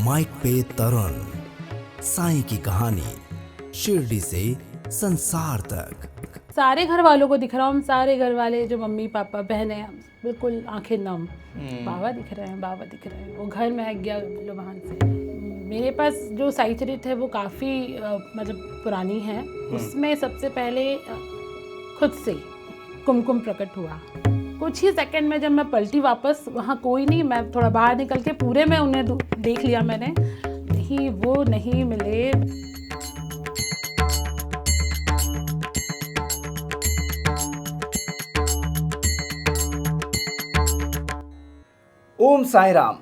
Mic पे तरुण, साईं की कहानी, शिरडी से संसार तक। सारे घर वालों को दिख रहा हूँ, सारे घर वाले जो मम्मी पापा बहनें बिल्कुल आंखें नम। बाबा दिख रहे हैं, बाबा दिख रहे हैं। वो घर में गया लुभान से। मेरे पास जो साई चरित्र है वो काफ़ी मतलब पुरानी है। उसमें सबसे पहले खुद से कुमकुम प्रकट हुआ। कुछ ही सेकंड में जब मैं पलटी वापस, वहाँ कोई नहीं, मैं थोड़ा बाहर निकल के पूरे में उन्हें देख लिया मैंने, नहीं वो नहीं मिले। ओम साई राम।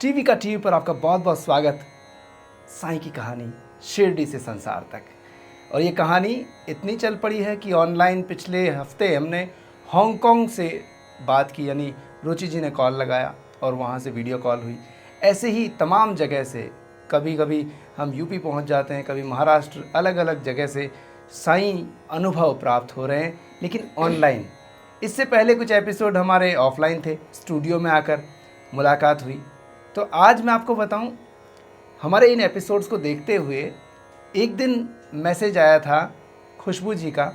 टीवी का टीवी पर आपका बहुत बहुत स्वागत। साईं की कहानी, शिरडी से संसार तक। और ये कहानी इतनी चल पड़ी है कि ऑनलाइन पिछले हफ्ते हमने हांगकांग से बात की, यानी रुचि जी ने कॉल लगाया और वहाँ से वीडियो कॉल हुई। ऐसे ही तमाम जगह से, कभी कभी हम यूपी पहुँच जाते हैं, कभी महाराष्ट्र, अलग अलग जगह से साईं अनुभव प्राप्त हो रहे हैं, लेकिन ऑनलाइन। इससे पहले कुछ एपिसोड हमारे ऑफलाइन थे, स्टूडियो में आकर मुलाकात हुई। तो आज मैं आपको बताऊं, हमारे इन एपिसोड्स को देखते हुए एक दिन मैसेज आया था खुशबू जी का,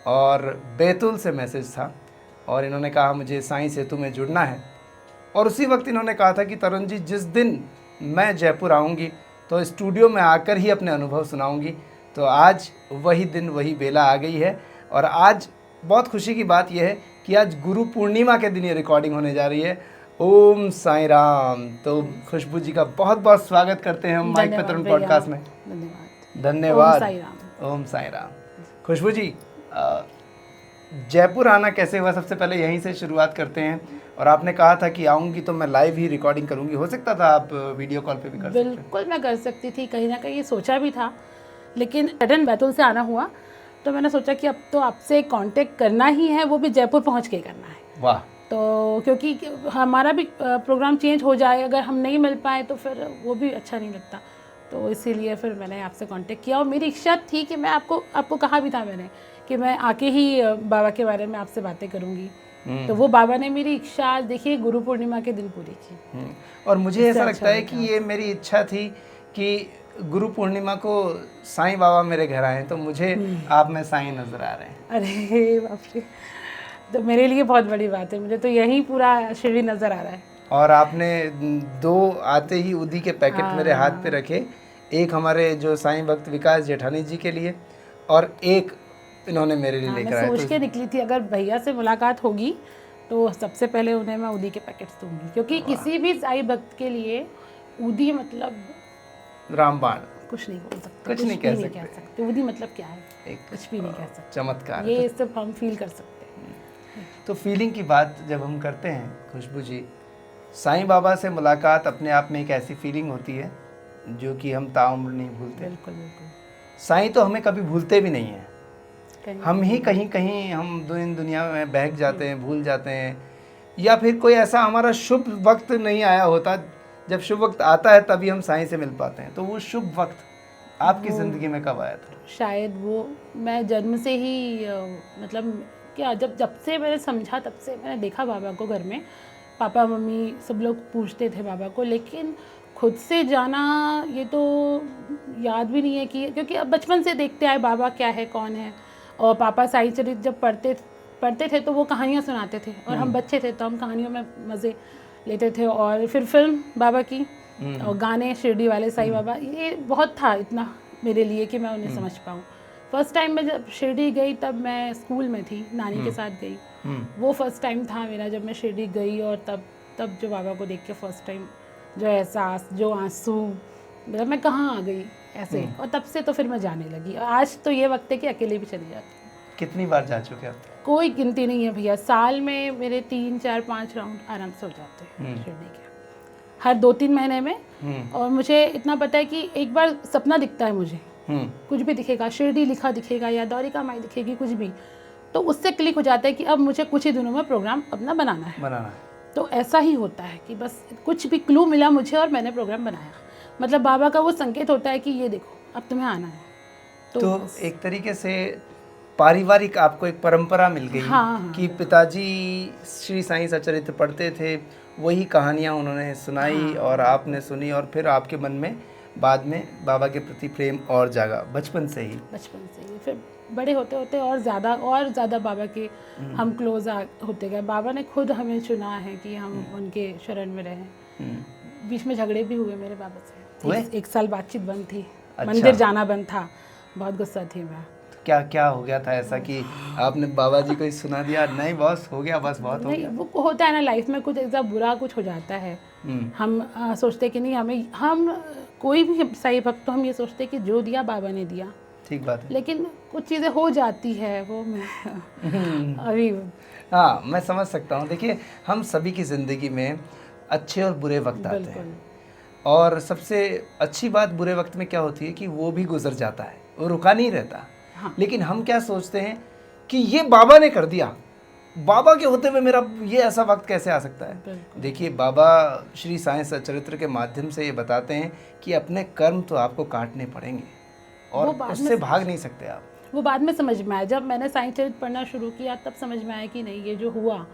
और बैतूल से मैसेज था, और इन्होंने कहा मुझे साईं सेतु में जुड़ना है। और उसी वक्त इन्होंने कहा था कि तरुण जी, जिस दिन मैं जयपुर आऊँगी तो स्टूडियो में आकर ही अपने अनुभव सुनाऊँगी। तो आज वही दिन, वही बेला आ गई है। और आज बहुत खुशी की बात यह है कि आज गुरु पूर्णिमा के दिन ये रिकॉर्डिंग होने जा रही है। ओम साई राम। तो खुशबू जी का बहुत बहुत स्वागत करते हैं हम माइक पे तरुण पॉडकास्ट में। धन्यवाद। ओम साई राम। खुशबू जी, जयपुर आना कैसे हुआ? सबसे पहले यहीं से शुरुआत करते हैं। और आपने कहा था कि आऊँगी तो मैं लाइव ही रिकॉर्डिंग करूँगी। हो सकता था आप वीडियो कॉल पे भी कर सकते? बिल्कुल मैं कर सकती थी, कहीं ना कहीं ये सोचा भी था, लेकिन सडन बैतूल से आना हुआ तो मैंने सोचा कि अब तो आपसे कांटेक्ट करना ही है, वो भी जयपुर पहुंच के करना है। वाह। तो क्योंकि हमारा भी प्रोग्राम चेंज हो जाए, अगर हम नहीं मिल पाए तो फिर वो भी अच्छा नहीं लगता। तो इसीलिए फिर मैंने आपसे कांटेक्ट किया। और मेरी इच्छा थी कि मैं आपको कहा भी था मैंने कि मैं आके ही बाबा के बारे में आपसे बातें करूँगी। तो वो बाबा ने मेरी इच्छा आज देखिए गुरु पूर्णिमा के दिन पूरी की। और मुझे ऐसा लगता है कि ये मेरी इच्छा थी कि गुरु पूर्णिमा को साईं बाबा मेरे घर आए, तो मुझे आप में साईं नजर आ रहे हैं। अरे बाप रे, तो मेरे लिए बहुत बड़ी बात है। मुझे तो यही पूरा शिरडी नजर आ रहा है। और आपने दो आते ही उदी के पैकेट मेरे हाथ पे रखे, एक हमारे जो साईं भक्त विकास जेठानी जी के लिए और एक इन्होंने मेरे लिए लेकर आए। मैं सोच के निकली थी अगर भैया से मुलाकात होगी तो सबसे पहले उन्हें मैं उदी के पैकेट्स दूंगी, क्योंकि किसी भी साईं भक्त के लिए उदी मतलब रामबाण। कुछ नहीं बोल सकते, कुछ नहीं कह सकते। उदी मतलब क्या है, कुछ भी नहीं कह सकते। चमत्कार, ये सब हम फील कर सकते हैं। तो फीलिंग की बात जब हम करते हैं खुशबू जी, साईं बाबा से मुलाकात अपने आप में एक ऐसी फीलिंग होती है जो कि हम ताउम्र नहीं भूलते। बिल्कुल बिल्कुल। साईं तो हमें कभी भूलते भी नहीं हैं। हम ही कहीं कहीं हम दुनिया में बहक जाते हैं, भूल जाते हैं, या फिर कोई ऐसा हमारा शुभ वक्त नहीं आया होता। जब शुभ वक्त आता है तभी हम साईं से मिल पाते हैं। तो वो शुभ वक्त आपकी ज़िंदगी में कब आया था? शायद वो मैं जन्म से ही मतलब क्या, जब से मैंने समझा तब से मैंने देखा बाबा को घर में। पापा मम्मी सब लोग पूछते थे बाबा को, लेकिन खुद से जाना ये तो याद भी नहीं है कि, क्योंकि अब बचपन से देखते आए बाबा क्या है, कौन है। और पापा साईं चरित्र जब पढ़ते थे तो वो कहानियाँ सुनाते थे, और हम बच्चे थे तो हम कहानियों में मज़े लेते थे। और फिर फिल्म बाबा की और गाने शिरडी वाले साईं बाबा, ये बहुत था इतना मेरे लिए कि मैं उन्हें समझ पाऊँ। फर्स्ट टाइम मैं जब शिरडी गई तब मैं स्कूल में थी, नानी के साथ गई। वो फर्स्ट टाइम था मेरा जब मैं शिरडी गई, और तब जो बाबा को देख के फर्स्ट टाइम जो एहसास, जो आंसू, मतलब मैं कहाँ आ गई ऐसे। और तब से तो फिर मैं जाने लगी। आज तो ये वक्त है कि अकेले भी चली जाती। कितनी बार जा चुके आप? कोई गिनती नहीं है भैया। साल में मेरे 3 4 5 राउंड आराम से हो जाते हैं शिरडी के, हर 2-3 महीने में। और मुझे इतना पता है कि एक बार सपना दिखता है मुझे, कुछ भी दिखेगा, शिरडी लिखा दिखेगा या द्वारिका माई दिखेगी, कुछ भी, तो उससे क्लिक हो जाता है कि अब मुझे कुछ ही दिनों में प्रोग्राम अपना बनाना है। तो ऐसा ही होता है कि बस कुछ भी क्लू मिला मुझे और मैंने प्रोग्राम बनाया। मतलब बाबा का वो संकेत होता है कि ये देखो अब तुम्हें आना है। तो एक तरीके से पारिवारिक आपको एक परंपरा मिल गई। कि पिताजी श्री साईं सचरित्र पढ़ते थे वही कहानियाँ उन्होंने सुनाई और आपने सुनी और फिर आपके मन में बाद में बाबा के प्रति प्रेम और जागा बचपन से ही। बचपन से ही फिर बड़े होते होते और ज़्यादा बाबा के हम क्लोज होते गए। बाबा ने खुद हमें चुना है कि हम उनके शरण में रहें। बीच में झगड़े भी हुए मेरे बाबा से, एक साल बातचीत बंद थी। अच्छा। मंदिर जाना बंद था, बहुत गुस्सा थी मैं। क्या क्या हो गया था ऐसा कि आपने बाबा जी को ही सुना दिया, नहीं बॉस हो गया, बस बहुत हो नहीं, गया? वो होता है ना लाइफ में, कुछ ऐसा बुरा कुछ हो जाता है। हम सोचते कि नहीं, हम कोई भी सही भक्त तो हम ये सोचते कि जो दिया बाबा ने दिया, ठीक बात है। लेकिन कुछ चीज़ें हो जाती है वो मैं अभी हाँ, मैं समझ सकता हूँ। देखिए, हम सभी की ज़िंदगी में अच्छे और बुरे वक्त आते हैं, और सबसे अच्छी बात बुरे वक्त में क्या होती है कि वो भी गुजर जाता है, वो रुका नहीं रहता। हाँ। लेकिन हम क्या सोचते हैं कि ये बाबा ने कर दिया, बाबा के होते हुए मेरा ये ऐसा वक्त कैसे आ सकता है। देखिए, बाबा श्री साईं सच्चरित्र के माध्यम से ये बताते हैं कि अपने कर्म तो आपको काटने पड़ेंगे और उससे भाग नहीं सकते आप। वो बाद में समझ में आया, जब मैंने साईं चरित्र पढ़ना शुरू किया तब समझ में आया कि नहीं, ये जो हुआ,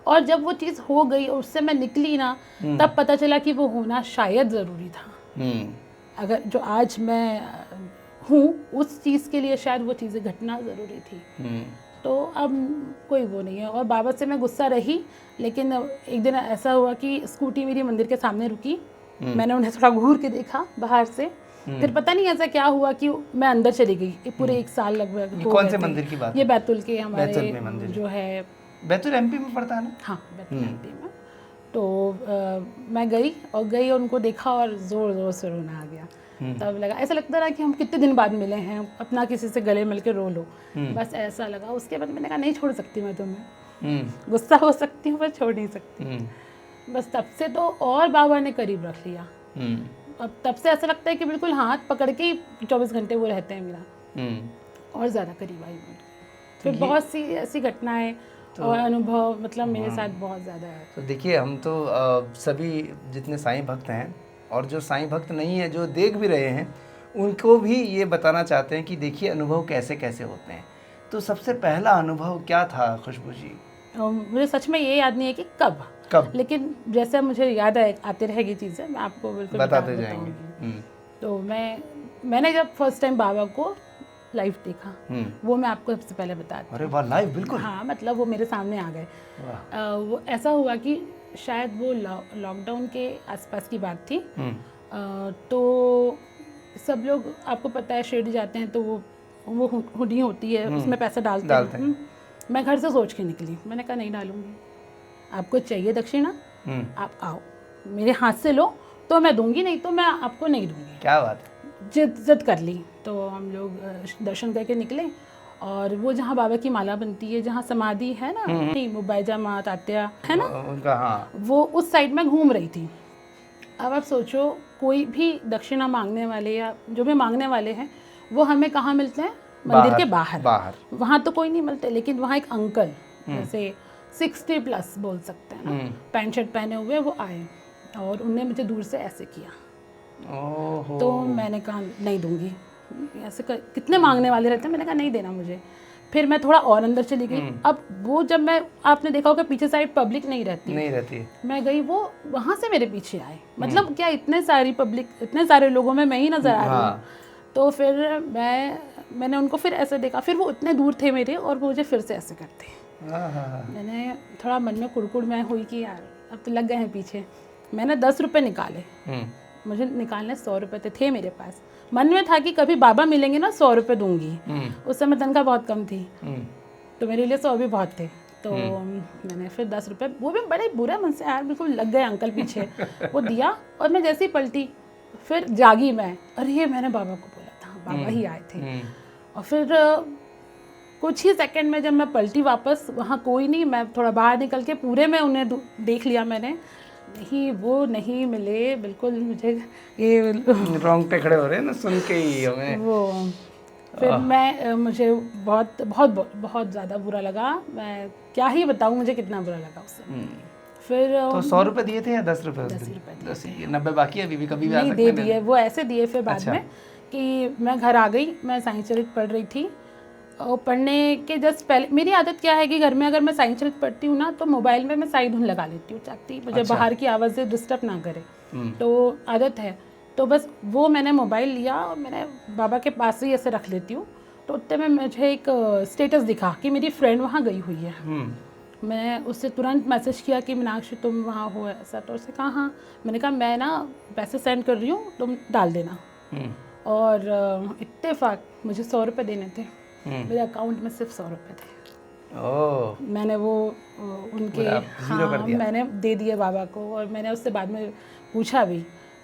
और जब वो चीज़ हो गई और उससे मैं निकली ना, तब पता चला कि वो होना शायद ज़रूरी था। अगर जो आज मैं हूँ उस चीज़ के लिए शायद वो चीज़ें घटना ज़रूरी थी। तो अब कोई वो नहीं है। और बाबा से मैं गुस्सा रही, लेकिन एक दिन ऐसा हुआ कि स्कूटी मेरी मंदिर के सामने रुकी, मैंने उन्हें थोड़ा घूर के देखा बाहर से, फिर पता नहीं ऐसा क्या हुआ कि मैं अंदर चली गई। पूरे 1 साल लगभग। कौन से मंदिर की बात? ये बैतुल के हमारे बैतुल में मंदिर जो है। बैतुल एमपी में पड़ता है ना? हाँ, बैतुल एमपी में। तो मैं गई और उनको देखा और ज़ोर ज़ोर से रोना आ गया। तब लगा, ऐसा लगता रहा कि हम कितने दिन बाद मिले हैं, अपना किसी से गले मिल के रो लो, बस ऐसा लगा। उसके बाद मैंने कहा नहीं छोड़ सकती मैं तुम्हें, गुस्सा हो सकती हूँ पर छोड़ नहीं सकती। बस तब से तो और बाबा ने करीब रख लिया। अब तब से ऐसा लगता है कि बिल्कुल हाथ पकड़ के ही 24 घंटे वो रहते हैं मेरा, और ज़्यादा करीब आई हूँ। फिर बहुत सी ऐसी घटनाएं और अनुभव, मतलब मेरे साथ बहुत ज़्यादा है। तो देखिए, हम तो सभी जितने साईं भक्त हैं और जो साईं भक्त नहीं है, जो देख भी रहे हैं, उनको भी ये बताना चाहते हैं कि देखिए अनुभव कैसे कैसे होते हैं। तो सबसे पहला अनुभव क्या था खुशबू जी? मुझे सच में ये याद नहीं है कि कब, लेकिन जैसे मुझे याद आती रहेगी चीज़ें, मैं आपको बिल्कुल बताते जाएंगे। तो मैंने जब फर्स्ट टाइम बाबा को लाइव देखा, वो मैं आपको सबसे पहले बताती हूँ। अरे वाह, लाइव बिल्कुल? हाँ, मतलब वो मेरे सामने आ गए। वो ऐसा हुआ कि शायद वो लॉकडाउन के आसपास की बात थी। तो सब लोग, आपको पता है, शिरडी जाते हैं तो वो हुडी होती है, उसमें पैसा डालते हैं। मैं घर से सोच के निकली, मैंने कहा नहीं डालूंगी, आपको चाहिए दक्षिणा, आप आओ मेरे हाथ से लो तो मैं दूंगी, नहीं तो मैं आपको नहीं दूंगी। क्या बात है। जिद कर ली। तो हम लोग दर्शन करके निकले, और वो जहाँ बाबा की माला बनती है, जहाँ समाधि है ना, मुबाइजा माँ तात्या है ना उनका, हाँ, वो उस साइड में घूम रही थी। अब आप सोचो, कोई भी दक्षिणा मांगने वाले या जो भी मांगने वाले हैं, वो हमें कहाँ मिलते हैं? मंदिर के बाहर। वहाँ तो कोई नहीं मिलते, लेकिन वहाँ एक अंकल, जैसे 60+ बोल सकते हैं ना, पैंट शर्ट पहने हुए, वो आए और उनने मुझे दूर से ऐसे किया। तो मैंने कहा नहीं दूंगी, ऐसे कितने मांगने वाले रहते हैं, मैंने कहा नहीं देना मुझे। फिर मैं थोड़ा और अंदर चली गई। अब वो जब आपने देखा होगा पीछे साइड पब्लिक नहीं रहती। मैं गई, वो वहाँ से मेरे पीछे आए। मतलब क्या, इतने सारी पब्लिक, इतने सारे लोगों में मैं ही नजर आ रही हूँ। तो फिर मैंने उनको फिर ऐसे देखा, फिर वो इतने दूर थे मेरे और वो मुझे फिर से ऐसे करते। मैंने थोड़ा मन में कुड़कुड़ में हुई कि यार अब तो लग गए हैं पीछे। मैंने 10 रुपये निकाले, मुझे निकालने 100 रुपये थे मेरे पास। मन में था कि कभी बाबा मिलेंगे ना 100 रुपये दूंगी। उस समय तनख्वाह बहुत कम थी, तो मेरे लिए 100 भी बहुत थे। तो मैंने फिर 10 रुपये, वो भी बड़े बुरे मन से, यार बिल्कुल लग गए अंकल पीछे, वो दिया। और मैं जैसे ही पलटी, फिर जागी मैं, अरे ये मैंने बाबा को बोला था, बाबा ही आए थे। और फिर कुछ ही सेकंड में जब मैं पलटी वापस, वहाँ कोई नहीं, मैं थोड़ा बाहर निकल के पूरे में उन्हें देख लिया मैंने, नहीं वो नहीं मिले बिल्कुल। मुझे ये रोंगटे खड़े हो रहे हैं ना सुन के ही हमें वो। फिर मुझे बहुत ज़्यादा बुरा लगा। मैं क्या ही बताऊँ मुझे कितना बुरा लगा उससे। फिर तो 100 रुपये दिए थे या 10 रुपये? 10 रुपये। 90 बाकी है, अभी कभी भी आ नहीं सकते दे हैं। दिए, वो ऐसे दिए फिर बाद में कि मैं घर आ गई। मैं साईं चरित्र पढ़ रही थी पढ़ने के जस्ट पहले मेरी आदत क्या है कि घर में अगर मैं साईं चरित पढ़ती हूँ ना तो मोबाइल में मैं साई धुन लगा लेती हूँ ताकि मुझे अच्छा। बाहर की आवाज़ें डिस्टर्ब ना करे। हम्म। तो आदत है, तो बस वो मैंने मोबाइल लिया और मैंने बाबा के पास ही ऐसे रख लेती हूँ। तो उतने में मुझे एक स्टेटस दिखा कि मेरी फ्रेंड वहाँ गई हुई है। मैं उससे तुरंत मैसेज किया कि मीनाक्षी तुम वहाँ हो ऐसा, तो उसने कहा हाँ। मैंने कहा मैं ना पैसे सेंड कर रही हूँ, तुम डाल देना। और इत्तेफाक मुझे 100 रुपये देने थे, मेरे अकाउंट में सिर्फ 100 रुपये थे। ओह, मैंने वो उनके जीरो कर दिया। मैंने दे दिए बाबा को। और मैंने उससे बाद में पूछा भी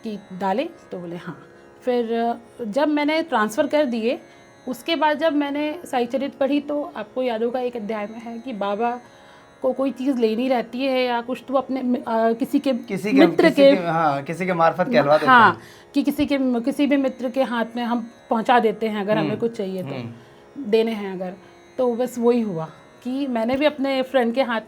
कि डाले, तो बोले हाँ। फिर जब मैंने ट्रांसफ़र कर दिए उसके बाद जब मैंने साई चरित पढ़ी तो आपको याद होगा एक अध्याय में है कि बाबा को कोई चीज़ लेनी रहती है या कुछ तो अपने किसी के मित्र के हाँ, किसी के मार्फत कहलवा देते हाँ हैं। कि किसी भी मित्र के हाथ में हम पहुंचा देते हैं अगर हमें कुछ चाहिए तो देने हैं अगर। तो बस वही हुआ कि मैंने भी अपने फ्रेंड के हाथ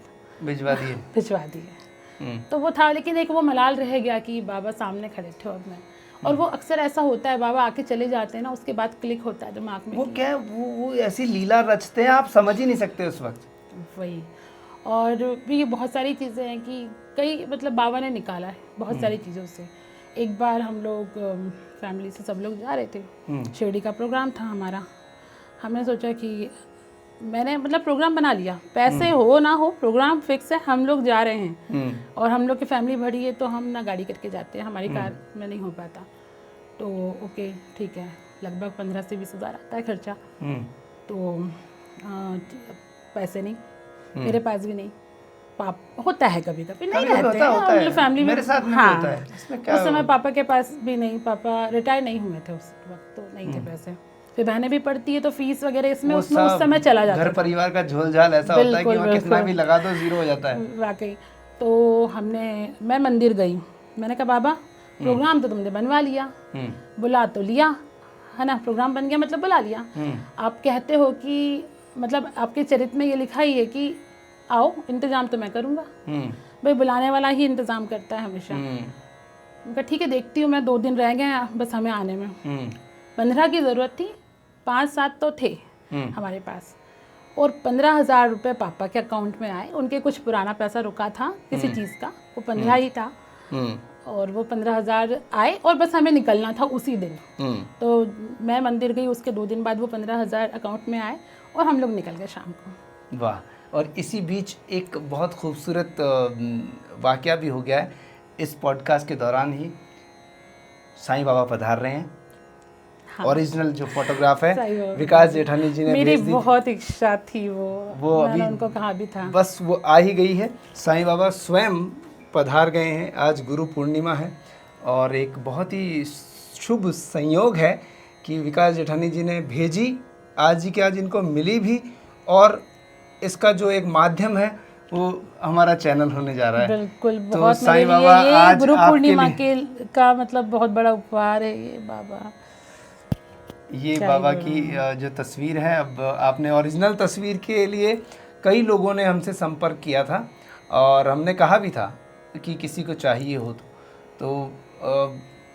भिजवा दिए। तो वो था, लेकिन एक वो मलाल रह गया कि बाबा सामने खड़े थे और मैं, और वो अक्सर ऐसा होता है बाबा आके चले जाते हैं ना, उसके बाद क्लिक होता है दिमाग में। वो क्या वो ऐसी लीला रचते हैं आप समझ ही नहीं सकते उस वक्त। वही। और भी बहुत सारी चीज़ें हैं कि कई मतलब बाबा ने निकाला है बहुत सारी चीज़ों से। एक बार हम लोग फैमिली से सब लोग जा रहे थे, शिरडी का प्रोग्राम था हमारा। हमने सोचा कि मैंने मतलब प्रोग्राम बना लिया, पैसे हो ना हो प्रोग्राम फिक्स है, हम लोग जा रहे हैं। और हम लोग की फैमिली बड़ी है तो हम ना गाड़ी करके जाते हैं, हमारी कार में नहीं हो पाता। तो ओके ठीक है, लगभग 15 से 20 हज़ार आता है खर्चा। तो पैसे नहीं, मेरे पास भी नहीं। पापा होता है कभी कभी नहीं रहते हैं, होता है। फैमिली में मेरे साथ में हाँ, होता है। इसमें क्या उस समय पापा के पास भी नहीं, पापा रिटायर नहीं हुए थे उस वक्त, तो नहीं थे पैसे। फिर बहनें भी पढ़ती है तो फीस वगैरह इसमें उसमें उस समय चला जाता है। घर परिवार का झोलझाल ऐसा होता है कि वहाँ कितना भी लगा दो जीरो हो जाता है। वाकई। तो मैं मंदिर गई, मैंने कहा बाबा प्रोग्राम तो तुमने बनवा लिया, बुला तो लिया है ना, प्रोग्राम बन गया मतलब बुला लिया। आप कहते हो कि मतलब आपके चरित्र में ये लिखा ही है कि आओ इंतजाम तो मैं करूँगा। भाई बुलाने वाला ही इंतजाम करता है हमेशा। उनका ठीक है देखती हूँ मैं, 2 दिन रह गए बस हमें आने में। 15 की ज़रूरत थी, 5-7 तो थे हमारे पास। और 15,000 रुपये पापा के अकाउंट में आए। उनके कुछ पुराना पैसा रुका था किसी चीज़ का, वो 15 ही था। और वो 15,000 आए और बस हमें निकलना था उसी दिन। तो मैं मंदिर गई, उसके 2 दिन बाद वो 15,000 अकाउंट में आए और हम लोग निकल गए शाम को। वाह। और इसी बीच एक बहुत खूबसूरत वाकया भी हो गया है। इस पॉडकास्ट के दौरान ही साईं बाबा पधार रहे हैं। हाँ। ओरिजिनल जो फोटोग्राफ है विकास जेठानी जी ने मेरी बहुत इच्छा थी वो मैंने उनको कहा भी था, बस वो आ ही गई है। साईं बाबा स्वयं पधार गए हैं। आज गुरु पूर्णिमा है और एक बहुत ही शुभ संयोग है कि विकास जेठानी जी ने भेजी, आज ही के आज इनको मिली भी, और इसका जो एक माध्यम है वो हमारा चैनल होने जा रहा है। बिल्कुल, तो बहुत साईं मेरे बाबा लिए आज गुरु पूर्णिमा के का मतलब बहुत बड़ा उपहार है ये बाबा। ये बाबा की जो तस्वीर है, अब आपने ओरिजिनल तस्वीर के लिए कई लोगों ने हमसे संपर्क किया था और हमने कहा भी था कि किसी को चाहिए हो तो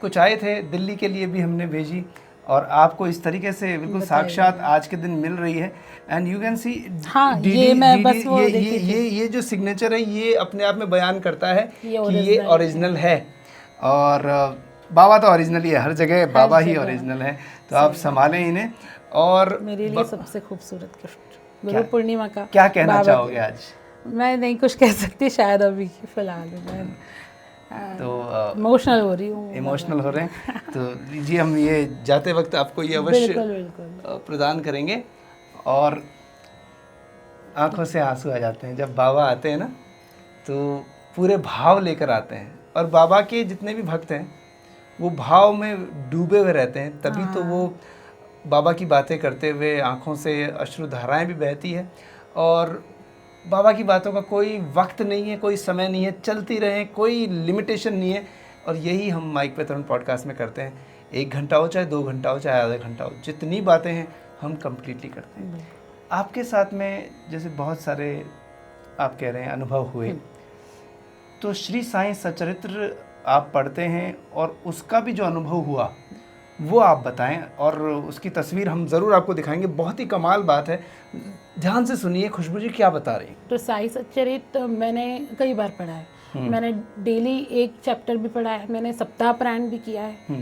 कुछ आए थे, दिल्ली के लिए भी हमने भेजी और आपको इस तरीके से बिल्कुल साक्षात आज के दिन मिल रही है। एंड यू कैन सी ये जो सिग्नेचर है ये अपने आप में बयान करता है कि ये ओरिजिनल है। और बाबा तो ओरिजिनल ही है, हर जगह बाबा ही ओरिजिनल है, तो आप संभालें इन्हें। और मेरे लिए सबसे खूबसूरत गिफ्ट गुरु पूर्णिमा का क्या कहना चाहोगे आज? मैं नहीं कुछ कह सकती शायद अभी फिलहाल मैं तो इमोशनल हो रही हूँ। इमोशनल हो रहे हैं तो लीजिए, हम ये जाते वक्त आपको ये अवश्य प्रदान करेंगे। और आंखों से आंसू आ जाते हैं जब बाबा आते हैं ना, तो पूरे भाव लेकर आते हैं। और बाबा के जितने भी भक्त हैं वो भाव में डूबे हुए रहते हैं, तभी तो वो बाबा की बातें करते हुए आंखों से अश्रुधाराएं भी बहती है। और बाबा की बातों का कोई वक्त नहीं है, कोई समय नहीं है, चलती रहें, कोई लिमिटेशन नहीं है। और यही हम माइक पे तरुण पॉडकास्ट में करते हैं। 1 घंटा हो चाहे 2 घंटा हो चाहे आधा घंटा हो, जितनी बातें हैं हम कंप्लीटली करते हैं। आपके साथ में जैसे बहुत सारे आप कह रहे हैं अनुभव हुए, तो श्री साईं सचरित्र आप पढ़ते हैं और उसका भी जो अनुभव हुआ वो आप बताएं और उसकी तस्वीर हम ज़रूर आपको दिखाएंगे। बहुत ही कमाल बात है, ध्यान से सुनिए खुशबू जी क्या बता रही हैं। तो साई सच्चरित मैंने कई बार पढ़ा है, मैंने डेली एक चैप्टर भी पढ़ा है, मैंने सप्ताह पारायण भी किया है,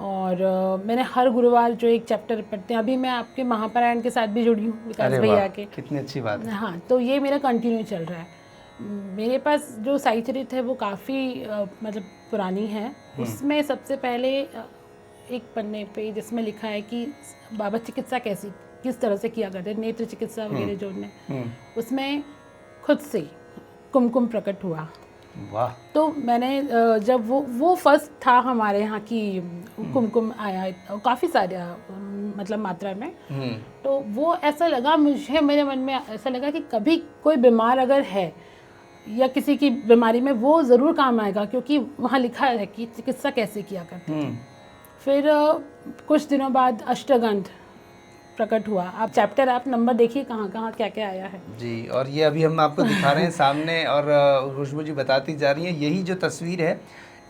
और मैंने हर गुरुवार जो एक चैप्टर पढ़ते हैं, अभी मैं आपके महापारायण के साथ भी जुड़ी हूँ विकास अरे भैया वाह, के। कितनी अच्छी बात है। हाँ, तो ये मेरा कंटिन्यू चल रहा है। मेरे पास जो साई चरित है वो काफ़ी मतलब पुरानी है। उसमें सबसे पहले एक पन्ने पे जिसमें लिखा है कि बाबा चिकित्सा कैसी किस तरह से किया करते, नेत्र चिकित्सा वगैरह जो उन्होंने, उसमें खुद से कुमकुम प्रकट हुआ। वाह। तो मैंने जब वो फर्स्ट था हमारे यहाँ की कुमकुम आया काफ़ी सारे मतलब मात्रा में, तो वो ऐसा लगा मुझे, मेरे मन में ऐसा लगा कि कभी कोई बीमार अगर है या किसी की बीमारी में वो ज़रूर काम आएगा, क्योंकि वहाँ लिखा है कि चिकित्सा कैसे किया करते थे। फिर कुछ दिनों बाद अष्टगंध प्रकट हुआ। आप चैप्टर, आप नंबर देखिए कहाँ कहाँ क्या क्या आया है जी। और ये अभी हम आपको दिखा रहे हैं सामने, और खुशबू जी बताती जा रही हैं, यही जो तस्वीर है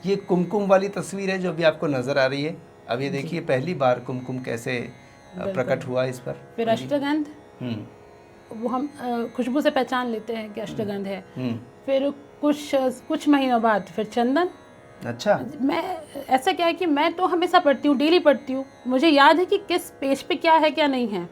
ये कुमकुम वाली तस्वीर है जो अभी आपको नज़र आ रही है। अब ये देखिए पहली बार कुमकुम कैसे प्रकट हुआ इस पर। फिर अष्टगंध, वो हम खुशबू से पहचान लेते हैं कि अष्टगंध है। फिर कुछ महीनों बाद फिर चंदन। अच्छा। मैं ऐसा क्या है कि मैं तो हमेशा पढ़ती हूँ, डेली पढ़ती हूँ, मुझे याद है कि किस पेज पे क्या है क्या नहीं है।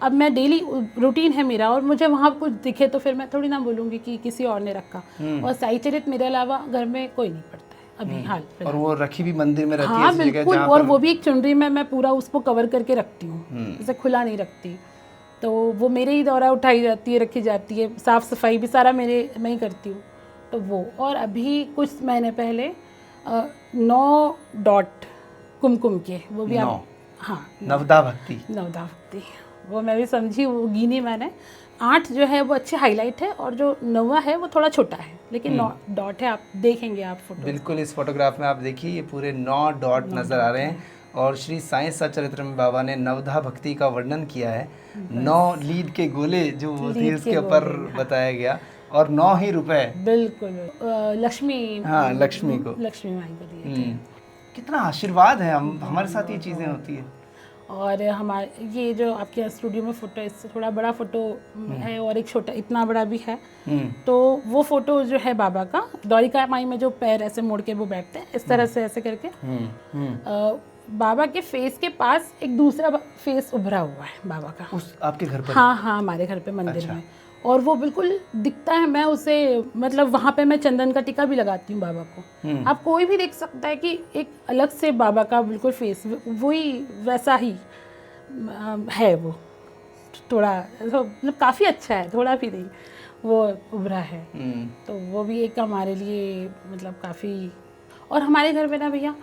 अब मैं डेली रूटीन है मेरा, और मुझे वहाँ कुछ दिखे तो फिर मैं थोड़ी ना बोलूँगी कि किसी और ने रखा। और साई चरित मेरे अलावा घर में कोई नहीं पढ़ता है अभी हाल। और वो रखी भी मंदिर में रहती है? हाँ बिल्कुल, और वो भी एक चुनरी में मैं पूरा उसको कवर करके रखती हूँ, जैसे खुला नहीं रखती। तो वो मेरे ही द्वारा उठाई जाती है, रखी जाती है, साफ़ सफाई भी सारा मैं ही करती हूँ। तो वो, और अभी कुछ महीने पहले 9 डॉट कुमकुम के, वो भी आप, हाँ, नवदा भक्ति, नवदा भक्ति, वो मैं भी समझी, वो गिनी मैंने। 8 जो है वो अच्छे हाईलाइट है, और जो 9वां है वो थोड़ा छोटा है, लेकिन 9 डॉट है। आप देखेंगे आप फोटो, बिल्कुल इस फोटोग्राफ में आप देखिए ये पूरे 9 डॉट नज़र आ रहे हैं। और श्री साईं सच्चरित्र में बाबा ने नवधा भक्ति का वर्णन किया है। 9 लीड के गोले जो होती है उसके ऊपर बताया गया, और 9 ही रुपए। बिल्कुल लक्ष्मी, हाँ, लक्ष्मी को, लक्ष्मी माई को दिए थे। कितना आशीर्वाद है, हम हमारे साथ ये चीज़ें होती है। और हमारे ये जो आपके यहाँ स्टूडियो में फ़ोटो, इससे थोड़ा बड़ा फ़ोटो है, और एक छोटा इतना बड़ा भी है। तो वो फ़ोटो जो है बाबा का, द्वारिका माई में जो पैर ऐसे मोड़ के वो बैठते हैं इस तरह से ऐसे करके, बाबा के फेस के पास एक दूसरा फेस उभरा हुआ है बाबा का। उस आपके घर पर? हाँ, हमारे घर पे मंदिर में, और वो बिल्कुल दिखता है। मैं उसे मतलब वहाँ पे मैं चंदन का टीका भी लगाती हूँ बाबा को। आप कोई भी देख सकता है कि एक अलग से बाबा का बिल्कुल फेस वही वैसा ही है, वो थोड़ा मतलब काफ़ी अच्छा है, थोड़ा भी नहीं, वो उभरा है। तो वो भी एक हमारे लिए मतलब काफ़ी। और हमारे घर में ना भैया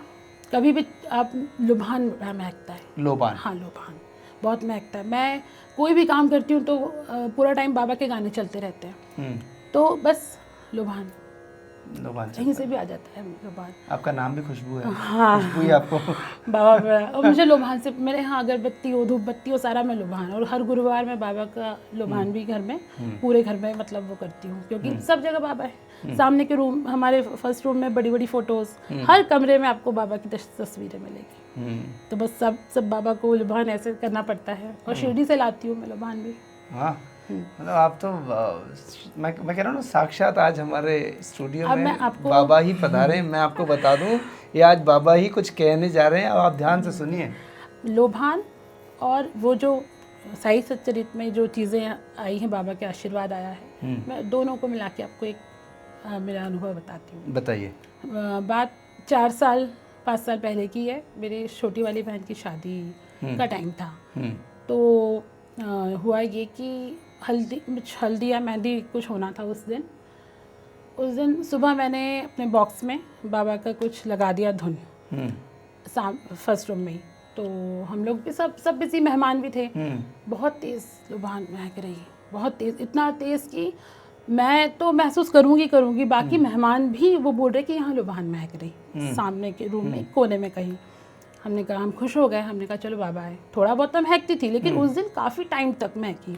कभी भी आप लुभान महकता है। लोबान? हाँ, लोबान बहुत महकता है। मैं कोई भी काम करती हूँ तो पूरा टाइम बाबा के गाने चलते रहते हैं, तो बस लोबान कहीं से भी आ जाता है लोबान। आपका नाम भी खुशबू है? हाँ, खुशबू ही आपको बाबा। और मुझे लोबान से, मेरे यहाँ अगरबत्ती हो, धूप बत्ती हो, सारा मैं लोबान, और हर गुरुवार में बाबा का लोबान भी घर में, पूरे घर में मतलब वो करती हूँ, क्योंकि सब जगह बाबा है। सामने के रूम, हमारे फर्स्ट रूम में बड़ी बड़ी फोटोज, हर कमरे में आपको बाबा की तस्वीरें मिलेगी। तो बस सब बाबा को लोबान ऐसे करना पड़ता है, और शिरडी से लाती हूँ मैं लोबान भी। हाँ, मतलब आप तो मैं कह रहा हूँ ना, साक्षात आज हमारे स्टूडियो में बाबा ही पधारे। मैं आपको बता दूँ, ये आज बाबा ही कुछ कहने जा रहे हैं, अब आप ध्यान से सुनिए। लोबान और वो जो साई सच्चरित में जो चीज़ें आई हैं, बाबा के आशीर्वाद आया है, मैं दोनों को मिला के आपको एक मेरा अनुभव बताती हूँ। बताइए। बात 5 साल पहले की है। मेरी छोटी वाली बहन की शादी का टाइम था। तो हुआ ये कि हल्दी या मेहंदी कुछ होना था उस दिन सुबह मैंने अपने बॉक्स में बाबा का कुछ लगा दिया धुन, फर्स्ट रूम में ही। तो हम लोग भी सब बिजी, मेहमान भी थे। बहुत तेज़ लुभान महक रही, बहुत तेज़, इतना तेज़ कि मैं तो महसूस करूँगी, बाकी मेहमान भी वो बोल रहे कि यहाँ लुभान महक रही, सामने के रूम में कोने में कहीं। हमने कहा, हम खुश हो गए, हमने कहा चलो बाबा है। थोड़ा बहुत तो महकती थी, लेकिन उस दिन काफ़ी टाइम तक महकी।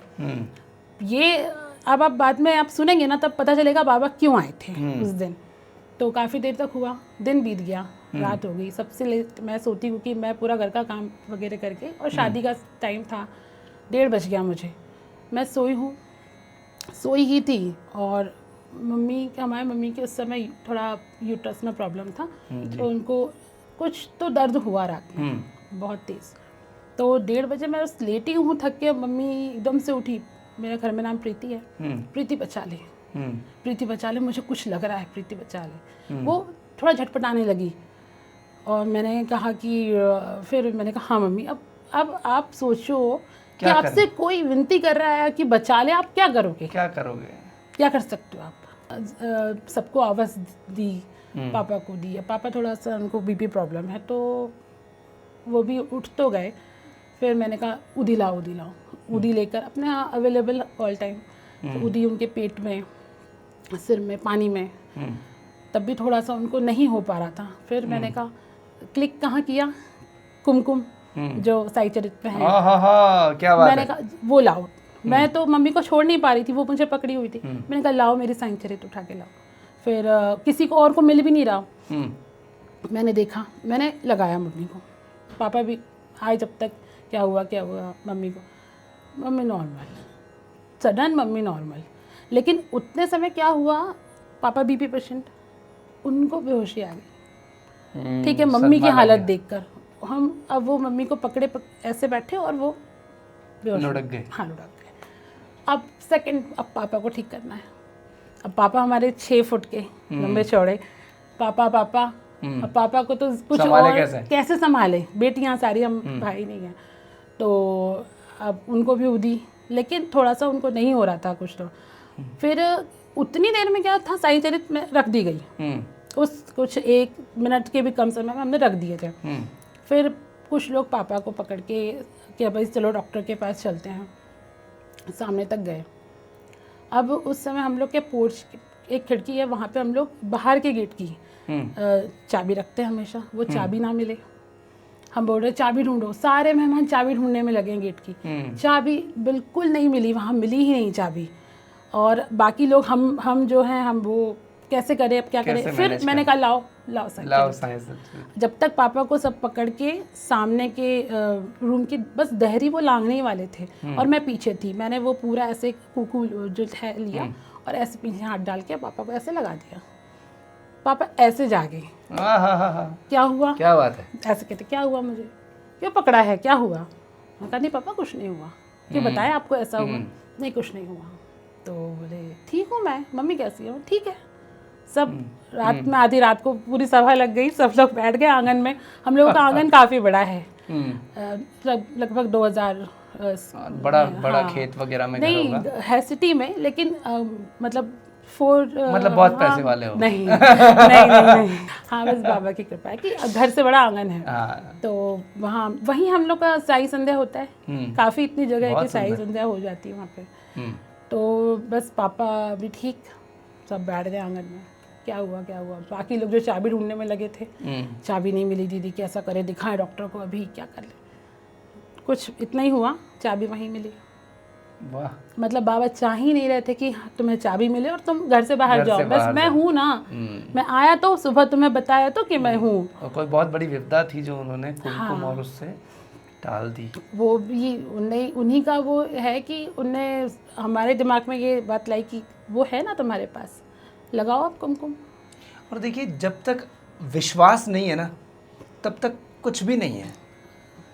ये अब आप बाद में आप सुनेंगे ना, तब पता चलेगा बाबा क्यों आए थे उस दिन। तो काफ़ी देर तक हुआ, दिन बीत गया, रात हो गई, सबसे लेट मैं सोती हूँ कि मैं पूरा घर का काम वगैरह करके, और शादी का टाइम था, 1:30 बज गया मुझे। मैं सोई ही थी, और हमारे मम्मी के उस समय थोड़ा यूट्रस में प्रॉब्लम था, तो उनको कुछ तो दर्द हुआ रात में बहुत तेज़। तो 1:30 बजे मैं बस लेटी हूँ थक के, मम्मी एकदम से उठी। मेरे घर में नाम प्रीति है, प्रीति बचा ले, प्रीति बचा ले, मुझे कुछ लग रहा है, प्रीति बचा ले। वो थोड़ा झटपटाने लगी, और मैंने कहा कि फिर मैंने कहा हाँ मम्मी, अब आप सोचो कि आपसे कोई विनती कर रहा है कि बचा ले, आप क्या करोगे? क्या करोगे? क्या कर सकते हो आप? सबको आवाज़ दी, पापा को दी। पापा थोड़ा सा उनको बीपी प्रॉब्लम है, तो वो भी उठ तो गए। फिर मैंने कहा उदी लाओ, उदी लेकर अपने यहाँ अवेलेबल ऑल टाइम, तो उदी उनके पेट में, सिर में, पानी में, तब भी थोड़ा सा उनको नहीं हो पा रहा था। फिर मैंने कहा क्लिक कहाँ किया, कुमकुम जो साई चरित्र में है, क्या बात मैंने है। कहा वो लाओ। मैं तो मम्मी को छोड़ नहीं पा रही थी, वो मुझे पकड़ी हुई थी। मैंने कहा लाओ मेरी साई चरित्र उठा के लाओ। फिर किसी को और को मिल भी नहीं रहा। मैंने देखा, मैंने लगाया मम्मी को। पापा भी आए जब तक, क्या हुआ मम्मी को, mummy normal, sudden mummy normal. लेकिन उतने समय क्या हुआ, पापा बीपी पेशेंट, उनको बेहोशी आ गई। ठीक है, मम्मी की हालत देखकर हम, अब वो मम्मी को पकड़े ऐसे बैठे, और वो बेहोश लुढ़क गए। हाँ, लुढ़क गए। अब पापा को ठीक करना है। अब पापा हमारे 6 फुट के लंबे चौड़े, पापा अब पापा को तो कुछ और कैसे संभाले, बेटियां सारी, हम भाई नहीं हैं, तो अब उनको भी उदी, लेकिन थोड़ा सा उनको नहीं हो रहा था कुछ। तो फिर उतनी देर में क्या था, साई चरित्र में रख दी गई। उस कुछ 1 मिनट के भी कम समय में हमने रख दिए थे। फिर कुछ लोग पापा को पकड़ के कि भाई चलो डॉक्टर के पास चलते हैं, सामने तक गए। अब उस समय हम लोग के पोर्च, एक खिड़की है, वहाँ पे हम लोग बाहर के गेट की चाबी रखते हैं हमेशा। वो चाबी ना मिले, हम बोल रहे चाबी ढूंढो, सारे मेहमान चाबी ढूंढने में लगे गेट की। चाबी बिल्कुल नहीं मिली, वहाँ मिली ही नहीं चाबी। और बाकी लोग हम जो हैं, हम वो कैसे करें, अब क्या करें। फिर मैंने कहा लाओ साइंस। जब तक पापा को सब पकड़ के सामने के रूम की बस दहरी वो लांघने ही वाले थे, और मैं पीछे थी। मैंने वो पूरा ऐसे कुकू जो है लिया, और ऐसे पीछे हाथ डाल के पापा को ऐसे लगा दिया। पापा ऐसे जागे, क्या हुआ, क्या बात है, ऐसे कहते क्या हुआ, मुझे क्यों पकड़ा है, क्या हुआ? मैं कहा नहीं पापा कुछ नहीं हुआ। क्यों बताया आपको ऐसा हुआ? नहीं कुछ नहीं हुआ। तो बोले ठीक हूँ मैं, मम्मी कैसी है? ठीक है। सब रात में, आधी रात को पूरी सभा लग गई, सब लोग बैठ गए आंगन में। हम लोगों का आंगन काफ़ी बड़ा है, लगभग 2000 बड़ा खेत वगैरह में नहीं है सिटी में, लेकिन मतलब बहुत पैसे वाले हो? नहीं नहीं। हाँ, बस बाबा की कृपा है कि घर से बड़ा आंगन है। तो वहीं हम लोग का साई संध्या होता है। काफ़ी इतनी जगह है कि साई संध्या हो जाती है वहाँ पे। तो बस पापा भी ठीक, सब बैठ गए आंगन में। क्या हुआ बाकी लोग जो चाबी ढूंढने में लगे थे, चाबी नहीं मिली, दीदी कैसा करे, दिखाएं डॉक्टर को, अभी क्या कर ले। कुछ इतना ही हुआ, चाबी वहीं मिली। वाह, मतलब बाबा चाह ही नहीं रहे थे कि तुम्हें चाबी मिले और तुम घर से बाहर जाओ। बस मैं हूँ ना, मैं आया तो सुबह तुम्हें बताया तो कि मैं हूँ। और कोई बहुत बड़ी विपदा थी जो उन्होंने कुमकुम और उससे टाल दी। वो भी उन्हीं का वो है कि उनने हमारे दिमाग में ये बात लाई कि वो है ना तुम्हारे पास, लगाओ आप कुमकुम। और देखिए, जब तक विश्वास नहीं है ना, तब तक कुछ भी नहीं है।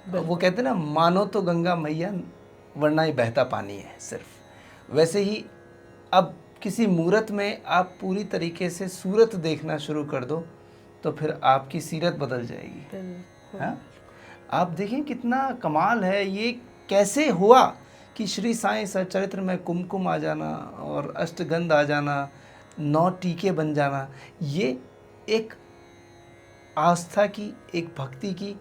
वो कहते हैं ना, मानो तो गंगा मैया वरना ही बहता पानी है सिर्फ। वैसे ही अब किसी मूरत में आप पूरी तरीके से सूरत देखना शुरू कर दो, तो फिर आपकी सीरत बदल जाएगी। हाँ, आप देखें कितना कमाल है। ये कैसे हुआ कि श्री साईं सच्चरित्र में कुमकुम आ जाना और अष्टगंध आ जाना, 9 टीके बन जाना, ये एक आस्था की, एक भक्ति की,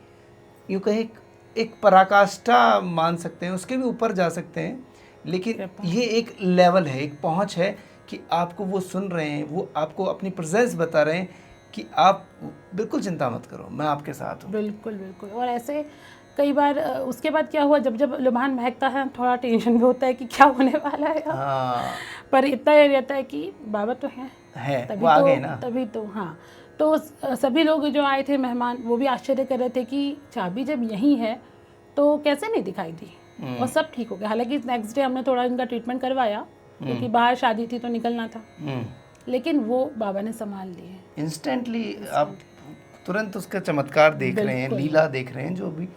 यूँ कहें एक पराकाष्ठा मान सकते हैं, उसके भी ऊपर जा सकते हैं। लेकिन ये एक लेवल है, एक पहुंच है कि आपको वो सुन रहे हैं, वो आपको अपनी प्रेजेंस बता रहे हैं कि आप बिल्कुल चिंता मत करो, मैं आपके साथ हूँ। बिल्कुल बिल्कुल। और ऐसे कई बार उसके बाद क्या हुआ, जब लुभान महकता है, थोड़ा टेंशन भी होता है कि क्या होने वाला है। पर इतना ये रहता है कि बाबा तो है वो आ गए ना, तभी तो। हाँ, तो सभी लोग जो आए थे मेहमान वो भी आश्चर्य कर रहे थे कि चाबी जब यहीं है तो कैसे नहीं दिखाई दी। और सब ठीक हो गया। हालांकि नेक्स्ट डे हमने थोड़ा इनका ट्रीटमेंट करवाया क्योंकि बाहर शादी थी तो निकलना था, लेकिन वो बाबा ने संभाल लिए। इंस्टेंटली आप तुरंत उसका चमत्कार देख रहे हैं, लीला देख रहे हैं जो भी।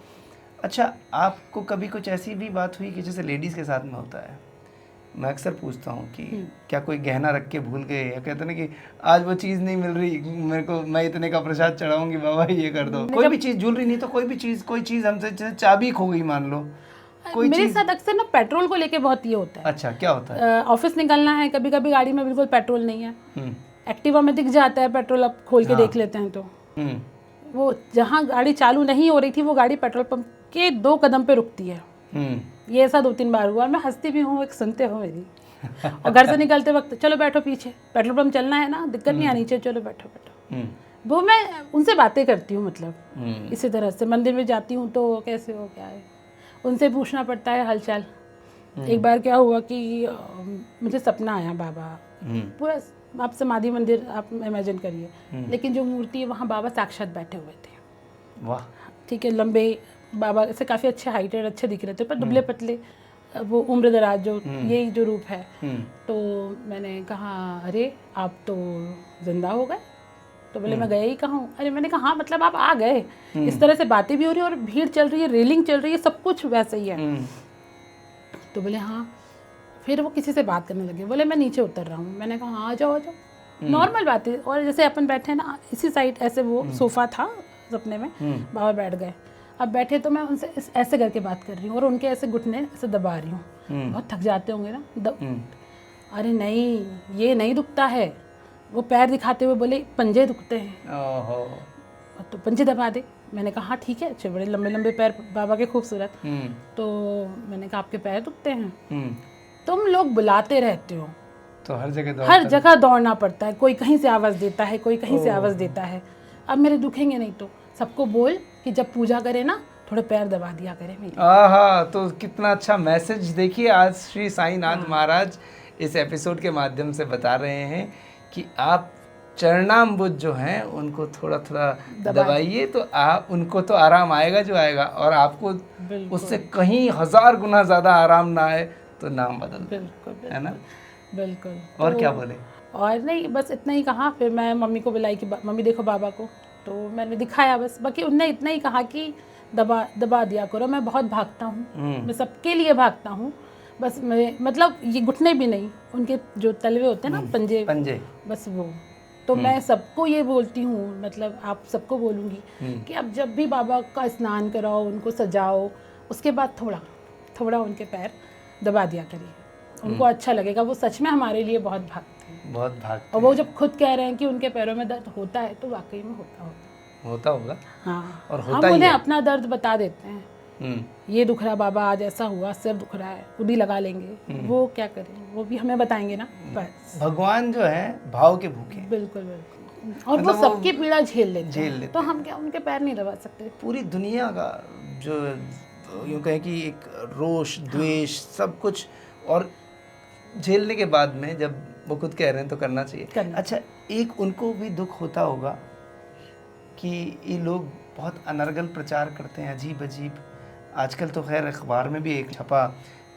अच्छा, आपको कभी कुछ ऐसी भी बात हुई कि जैसे लेडीज़ के साथ में होता है, मैं अक्सर पूछता हूँ कि क्या कोई गहना रख के भूल गए, या कहते हैं ना कि आज वो चीज़ नहीं मिल रही मेरे को, मैं इतने का प्रसाद चढ़ाऊंगी बाबा ये कर दो, कोई भी चीज़, ज्वेलरी नहीं तो कोई भी चीज़, कोई चीज़ हमसे, जैसे चाबी खो गई मान लो, कोई मेरे साथ अक्सर ना पेट्रोल को लेके बहुत ये होता है। अच्छा, क्या होता है? ऑफिस निकलना है, कभी कभी गाड़ी में बिल्कुल पेट्रोल नहीं है, एक्टिवा में दिख जाता है पेट्रोल, अब खोल के देख लेते हैं तो वो जहाँ गाड़ी चालू नहीं हो रही थी वो गाड़ी पेट्रोल पंप के 2 कदम पे रुकती है। ये ऐसा 2-3 बार हुआ। मैं हंसती भी हूँ, एक सुनते हो मेरी। और घर से निकलते वक्त चलो बैठो पीछे, पेट्रोल पंप चलना है ना, दिक्कत नहीं आनी चाहिए, चलो बैठो बैठो। वो मैं उनसे बातें करती हूँ, मतलब इसी तरह से मंदिर में जाती हूँ तो कैसे हो, क्या है, उनसे पूछना पड़ता है हालचाल। एक बार क्या हुआ कि मुझे सपना आया, बाबा पूरा, आप समाधि मंदिर आप इमेजिन करिए, लेकिन जो मूर्ति है वहाँ बाबा साक्षात बैठे हुए थे। वाह। ठीक है, लंबे बाबा ऐसे काफ़ी अच्छे हाइटेड अच्छे दिख रहे थे, पर दुबले पतले, वो उम्र दराज, जो यही जो रूप है। तो मैंने कहा अरे आप तो जिंदा हो गए। तो बोले मैं गया ही कहाँ हूँ। अरे मैंने कहा हाँ, मतलब आप आ गए। इस तरह से बातें भी हो रही है और भीड़ चल रही है, रेलिंग चल रही है, सब कुछ वैसे ही है। तो बोले हाँ। फिर वो किसी से बात करने लगे, बोले मैं नीचे उतर रहा हूँ। मैंने कहा हाँ आ जाओ आ जाओ, नॉर्मल बात है। और जैसे अपन बैठे हैं ना, इसी साइड ऐसे वो सोफा था सपने में, बाबा बैठ गए। अब बैठे तो मैं उनसे ऐसे करके बात कर रही हूँ और उनके ऐसे घुटने ऐसे दबा रही हूँ। बहुत थक जाते होंगे ना। अरे नहीं, ये नहीं दुखता है। वो पैर दिखाते हुए बोले पंजे दुखते हैं। तो पंजे दबा दे। मैंने कहा हाँ ठीक है, अच्छे बड़े लंबे लंबे पैर बाबा के, खूबसूरत। तो मैंने कहा आपके पैर दुखते हैं। तुम लोग बुलाते रहते हो तो हर जगह दौड़ना पड़ता है, कोई कहीं से आवाज़ देता है, कोई कहीं से आवाज़ देता है। अब मेरे दुखेंगे नहीं तो सबको बोल कि जब पूजा करे ना थोड़े पैर दबा दिया करे मेरे। आहा, तो कितना अच्छा मैसेज। देखिए आज श्री साईनाथ महाराज इस एपिसोड के माध्यम से बता रहे हैं कि आप चरणाम्बुज जो हैं उनको थोड़ा थोड़ा दबाइए तो आप, उनको तो आराम आएगा जो आएगा, और आपको उससे कहीं 1000 गुना ज़्यादा आराम ना आए तो नाम बदल, बिल्कुल, है ना? बिल्कुल। और क्या बोले? और नहीं, बस इतना ही कहा। फिर मैं मम्मी को बुलाई कि मम्मी देखो बाबा को, तो मैंने दिखाया बस। बाकी उनने इतना ही कहा कि दबा दिया करो। मैं बहुत भागता हूँ, मैं सबके लिए भागता हूँ। बस मैं, मतलब ये घुटने भी नहीं, उनके जो तलवे होते हैं ना, पंजे, बस वो। तो मैं सबको ये बोलती हूँ, मतलब आप सबको बोलूँगी कि अब जब भी बाबा का स्नान कराओ, उनको सजाओ, उसके बाद थोड़ा थोड़ा उनके पैर दबा दिया करिए, उनको अच्छा लगेगा। वो सच में हमारे लिए बहुत भागते हैं, बहुत भागते हैं। और वो जब खुद कह रहे हैं कि उनके पैरों में दर्द होता है तो वाकई में होता होगा। हाँ, और हम उन्हें अपना दर्द बता देते हैं। ये दुख रहा बाबा, आज ऐसा हुआ, सिर दुख रहा है, खुद ही लगा लेंगे। वो क्या करें, वो भी हमें बताएंगे ना। बस भगवान जो है भाव के भूखे। बिल्कुल बिल्कुल। और मतलब वो सबकी पीड़ा झेल लेते हैं, तो हम क्या उनके पैर नहीं दबा सकते। पूरी दुनिया का जो यूँ कहें कि एक रोष द्वेष सब कुछ, और झेलने के बाद में जब वो खुद कह रहे हैं तो करना चाहिए। अच्छा, एक उनको भी दुख होता होगा कि ये लोग बहुत अनर्गल प्रचार करते हैं, अजीब अजीब। आजकल तो खैर अखबार में भी एक छपा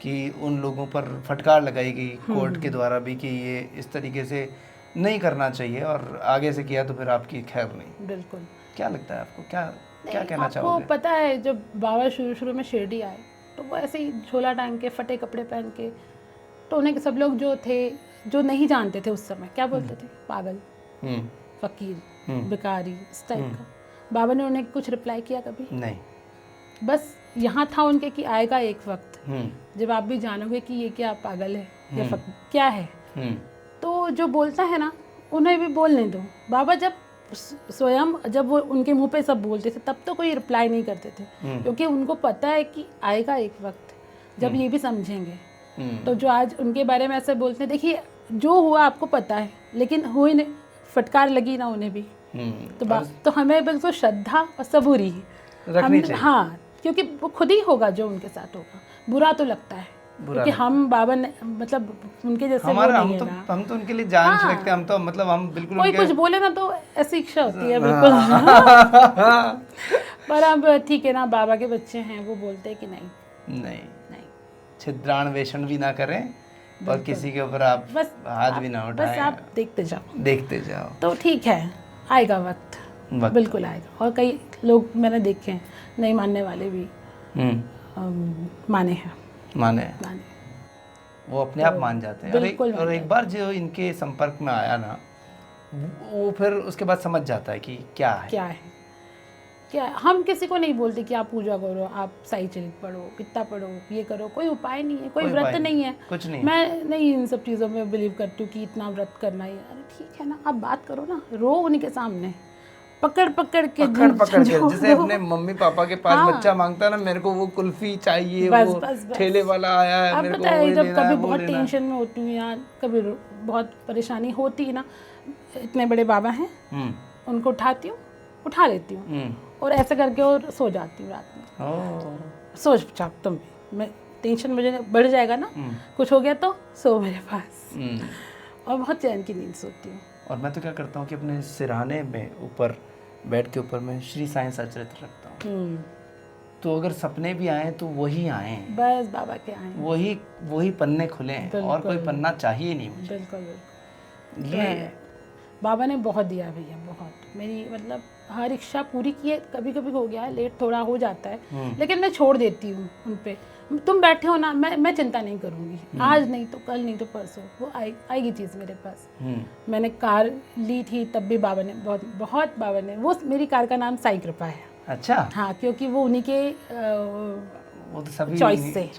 कि उन लोगों पर फटकार लगाई गई कोर्ट के द्वारा भी कि ये इस तरीके से नहीं करना चाहिए, और आगे से किया तो फिर आपकी खैर नहीं। बिल्कुल। क्या लगता है आपको, क्या कहना चाहोगे? आपको पता है जब बाबा शुरू में शिरडी आए तो वो ऐसे ही झोला टांग के, फटे कपड़े पहन के, तो उन्हें सब लोग जो थे, जो नहीं जानते थे उस समय, क्या बोलते थे, पागल, फकीर, भिखारी, इस टाइप का। बाबा ने उन्हें कुछ रिप्लाई किया कभी नहीं। बस यहाँ था उनके कि आएगा एक वक्त जब आप भी जानोगे कि ये क्या पागल है या क्या है। तो जो बोलता है ना, उन्हें भी बोलने दो। बाबा जब स्वयं, जब वो उनके मुंह पे सब बोलते थे तब तो कोई रिप्लाई नहीं करते थे, क्योंकि उनको पता है कि आएगा एक वक्त जब ये भी समझेंगे। तो जो आज उनके बारे में ऐसे बोलते हैं, देखिए जो हुआ आपको पता है, लेकिन हुई नहीं, फटकार लगी ना उन्हें भी। तो हमें बिल्कुल श्रद्धा और सबूरी रखनी चाहिए। हाँ, क्योंकि वो खुद ही होगा जो उनके साथ होगा। बुरा तो लगता है, बुरा क्योंकि हम बाबा ने मतलब उनके जैसे वो हमारा नहीं है ना। हम तो उनके लिए जान हाँ। छिड़कते हैं, हम तो मतलब हम बिल्कुल कोई उनके कुछ बोले ना तो ऐसी इच्छा होती है बिल्कुल। पर अब ठीक है ना, बाबा के बच्चे हैं, वो बोलते हैं कि नहीं नहीं, नहीं, छिद्रान्वेषण भी ना करें और किसी के ऊपर आप बस हाथ भी ना बस उठाएं, आप देखते जाओ। देखते जाओ। तो ठीक है, आएगा वक्त, वक्त। बिल्कुल आएगा। और कई लोग मैंने देखे हैं नहीं मानने वाले भी माने हैं, माने माने। वो अपने आप मान जाते हैं। और बिल्कुल और एक बार जो इनके संपर्क में आया ना, वो फिर उसके बाद समझ जाता है कि क्या है। क्या है, क्या है? हम किसी को नहीं बोलते कि आप पूजा करो, आप साई चरित पढ़ो, इतना पढ़ो, ये करो। कोई उपाय नहीं है, कोई कोई व्रत उपाय नहीं है। कुछ नहीं। मैं नहीं इन सब चीज़ों में बिलीव करती हूँ कि इतना व्रत करना ही है। अरे ठीक है ना, आप बात करो ना, रो उनके सामने, पकड़ पकड़ के जैसे अपने मम्मी पापा के पास हाँ। बच्चा मांगता है ना, मेरे को वो कुल्फी चाहिए, बस, वो बस, बस। ठेले वाला आया है, अब मेरे को पता वो है, जब लेना है, कभी वो बहुत लेना है। टेंशन में होती हूँ या कभी बहुत परेशानी होती है ना, इतने बड़े बाबा हैं, उनको उठाती हूँ, उठा लेती हूँ और ऐसे करके और सो जाती हूँ रात में। ओह। सोच चाप तुम भी, मैं टेंशन मुझे बढ़ जाएगा ना, कुछ हो गया तो सो मेरे पास, और बहुत चैन की नींद सोती हूँ। और मैं तो क्या करता हूँ कि अपने सिरहाने में ऊपर बेड के ऊपर मैं श्री साईं सचरित्र रखता हूँ। तो अगर सपने भी आए तो वही आए, बस बाबा के आए, वही पन्ने खुले हैं, और कोई पन्ना चाहिए नहीं मुझे। बिल्कुल बिल्कुल। ये बाबा ने बहुत दिया भैया, बहुत। मेरी मतलब हर इच्छा पूरी की है। कभी कभी हो गया है, लेट थोड़ा हो जाता है, लेकिन मैं छोड़ देती हूँ उन पे। तुम बैठे हो ना, मैं चिंता नहीं करूँगी, आज नहीं तो कल, नहीं तो परसों वो आएगी चीज़ मेरे पास। मैंने कार ली थी तब भी बाबा ने बहुत बाबा ने, वो मेरी कार का नाम साई कृपा है। अच्छा। हाँ, क्योंकि वो उन्हीं के वो तो सभी चॉइस से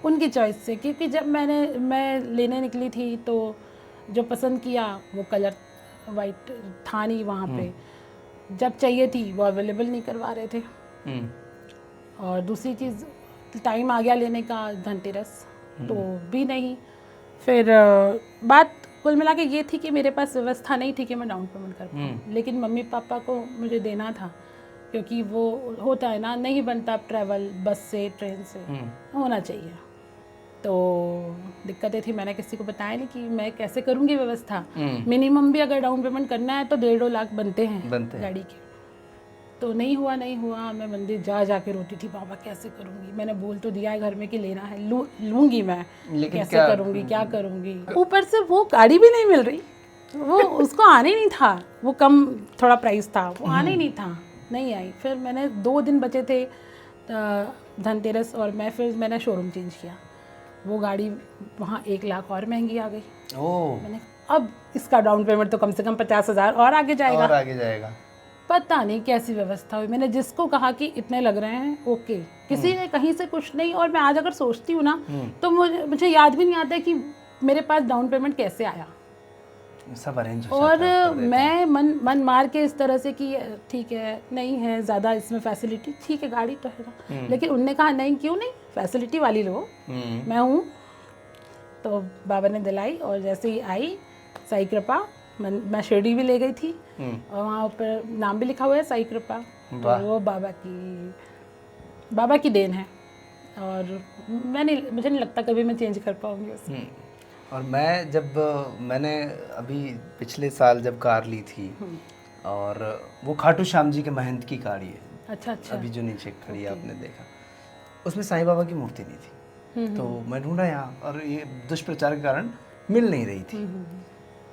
उनकी चॉइस से। क्योंकि जब मैं लेने निकली थी तो जो पसंद किया वो कलर वाइट था नहीं वहाँ पे, जब चाहिए थी वो अवेलेबल नहीं करवा रहे थे। और दूसरी चीज़, टाइम आ गया लेने का, धनतेरस, तो भी नहीं। फिर बात कुल मिला के ये थी कि मेरे पास व्यवस्था नहीं थी कि मैं डाउन पेमेंट कर पाऊँ, लेकिन मम्मी पापा को मुझे देना था, क्योंकि वो होता है ना, नहीं बनता ट्रैवल बस से, ट्रेन से, होना चाहिए। तो दिक्कतें थी, मैंने किसी को बताया नहीं कि मैं कैसे करूँगी व्यवस्था। मिनिमम भी अगर डाउन पेमेंट करना है तो 1.5-2 लाख बनते हैं गाड़ी के। तो नहीं हुआ। मैं मंदिर जा के रोती थी, बाबा कैसे करूँगी। मैंने बोल तो दिया है घर में कि लेना है, लूँगी मैं, कैसे करूँगी, क्या करूँगी। ऊपर से वो गाड़ी भी नहीं मिल रही, वो उसको आने ही नहीं था, वो कम थोड़ा प्राइस था, वो आने ही नहीं था, नहीं आई। फिर मैंने 2 दिन बचे थे धनतेरस, और मैंने शोरूम चेंज किया। वो गाड़ी वहाँ 1 लाख और महंगी आ गई। मैंने अब इसका डाउन पेमेंट तो कम से कम 50,000 और आगे जाएगा। पता नहीं कैसी व्यवस्था हुई। मैंने जिसको कहा कि इतने लग रहे हैं, ओके, किसी ने कहीं से कुछ नहीं। और मैं आज अगर सोचती हूँ ना, तो मुझे याद भी नहीं आता कि मेरे पास डाउन पेमेंट कैसे आया। सब अरेंज हो और जाता है, मैं मन मार के इस तरह से कि ठीक है, नहीं है ज़्यादा इसमें फैसिलिटी, ठीक है गाड़ी तो है ना, लेकिन उनने कहा नहीं, क्यों नहीं, फैसिलिटी वाली लो, मैं हूँ। तो बाबा ने दिलाई, और जैसे ही आई साई कृपा, मैं शिरडी भी ले गई थी, और वहाँ ऊपर नाम भी लिखा हुआ है साई कृपा। तो वो बाबा की देन है, और मुझे नहीं लगता कभी मैं चेंज कर पाऊँगी उसको। और मैंने अभी पिछले साल जब कार ली थी, और वो खाटू श्याम जी के महंत की गाड़ी है। अच्छा। अभी जो नीचे खड़ी है, आपने देखा, उसमें साईं बाबा की मूर्ति नहीं थी। तो मैं ढूंढा यहाँ, और ये दुष्प्रचार के कारण मिल नहीं रही थी।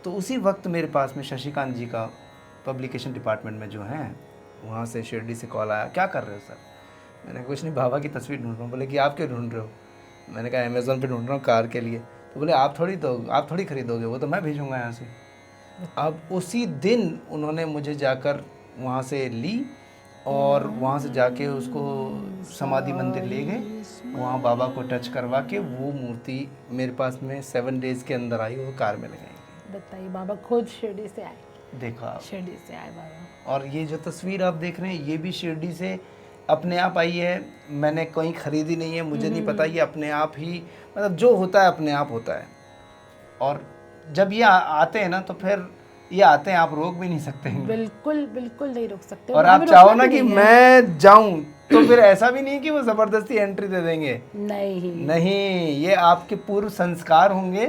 तो उसी वक्त मेरे पास में शशिकांत जी का पब्लिकेशन डिपार्टमेंट में जो है, वहाँ से शिरडी से कॉल आया, क्या कर रहे हो सर? मैंने कुछ नहीं, बाबा की तस्वीर ढूंढ रहा हूँ। बोले कि आप क्यों ढूंढ रहे हो? मैंने कहा अमेज़ॉन पे ढूंढ रहा हूँ कार के लिए। तो बोले आप थोड़ी खरीदोगे, वो तो मैं भेजूँगा यहाँ से। अब उसी दिन उन्होंने मुझे जाकर वहाँ से ली, और वहाँ से जाके उसको समाधि मंदिर ले गए, वहाँ बाबा को टच करवा के वो मूर्ति मेरे पास में 7 डेज़ के अंदर आई, वो कार में लगाई। बताइए, बाबा खुद शिरडी से आए। देखो आप, शिरडी से आए बाबा। और ये जो तस्वीर आप देख रहे हैं, ये भी शिरडी से अपने आप आई है। मैंने कहीं खरीदी नहीं है, मुझे नहीं पता, ये अपने आप ही, मतलब जो होता है अपने आप होता है। और जब ये आते हैं ना, तो फिर ये आते हैं, आप रोक भी नहीं सकते हैं। बिल्कुल नहीं रोक सकते। और आप चाहो ना कि मैं जाऊं तो फिर ऐसा भी नहीं कि वो जबरदस्ती एंट्री दे देंगे? नहीं नहीं, ये आपके पूर्व संस्कार होंगे,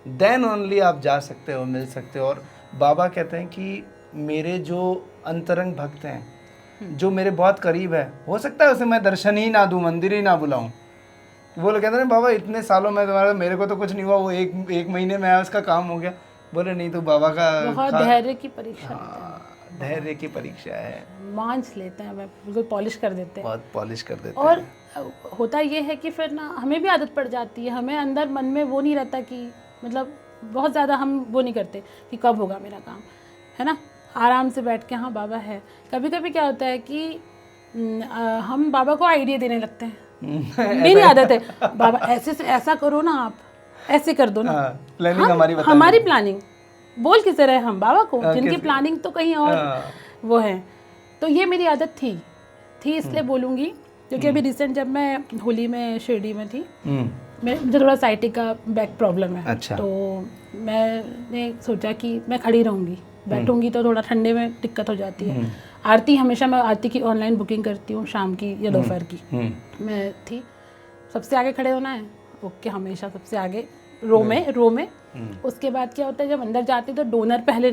देन ओनली आप जा सकते हो, मिल सकते हो। और बाबा कहते हैं कि मेरे जो अंतरंग भक्त हैं, जो मेरे बहुत करीब है, हो सकता है उसे मैं दर्शन ही ना दूं, मंदिर ही ना बुलाऊं, वो लोग कहते हैं बाबा इतने सालों में तुम्हारा, मेरे को तो कुछ नहीं हुआ, वो एक महीने में आया उसका काम हो गया। बोले नहीं, तो बाबा का बहुत धैर्य की परीक्षा धैर्य की परीक्षा है, मांझ लेते हैं, हमें बिल्कुल पॉलिश कर देते हैं। बहुत पॉलिश कर देते और हैं। होता ये है कि फिर ना हमें भी आदत पड़ जाती है, हमें अंदर मन में वो नहीं रहता कि मतलब बहुत ज़्यादा हम वो नहीं करते कि कब होगा मेरा काम, है ना। आराम से बैठ के हाँ बाबा है। कभी कभी क्या होता है कि हम बाबा को आइडिया देने लगते हैं। मेरी आदत है, बाबा ऐसे से ऐसा करो ना, आप ऐसे कर दो ना। प्लानिंग हमारी प्लानिंग बोल किसे रहे हम बाबा को, जिनकी प्लानिंग तो कहीं और वो है। तो ये मेरी आदत थी इसलिए बोलूँगी, क्योंकि अभी रिसेंट जब मैं होली में शिरडी में थी, मुझे थोड़ा साइटिक का बैक प्रॉब्लम है। अच्छा। तो मैंने सोचा कि मैं खड़ी रहूँगी, बैठूंगी तो थोड़ा ठंडे में दिक्कत हो जाती है। आरती हमेशा मैं आरती की ऑनलाइन बुकिंग करती हूँ, शाम की या दोपहर की। मैं थी सबसे आगे खड़े होना है, ओके, हमेशा सबसे आगे रो में। उसके बाद क्या होता है, जब अंदर जाते तो डोनर पहले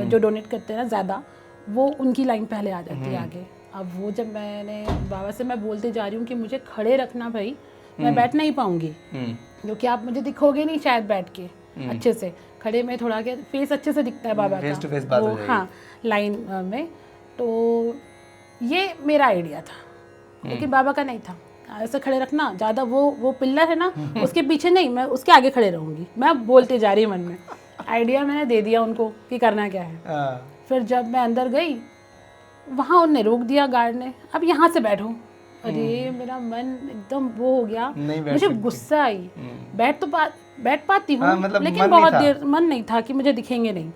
जो डोनेट करते हैं ना ज़्यादा, वो उनकी लाइन पहले आ जाती है आगे। अब वो जब मैंने बाबा से मैं बोलते जा रही हूँ कि मुझे खड़े रखना भाई, मैं बैठ नहीं पाऊंगी, क्योंकि आप मुझे दिखोगे नहीं शायद बैठ के अच्छे से। खड़े में थोड़ा के फेस अच्छे से दिखता है बाबा फेस का, टू फेस बात हो जाएगी। हाँ लाइन में। तो ये मेरा आइडिया था, लेकिन बाबा का नहीं था। ऐसे खड़े रखना ज़्यादा, वो पिल्लर है ना, उसके पीछे नहीं, मैं उसके आगे खड़े रहूँगी। मैं बोलते जा रही मन में, आइडिया मैंने दे दिया उनको कि करना क्या है। फिर जब मैं अंदर गई, वहाँ उनने रोक दिया गार्ड ने, अब यहाँ से बैठो। अरे मेरा मन एकदम वो हो गया, मुझे गुस्सा आई। बैठ पाती हूँ, मतलब लेकिन बहुत देर मन नहीं था कि मुझे दिखेंगे नहीं।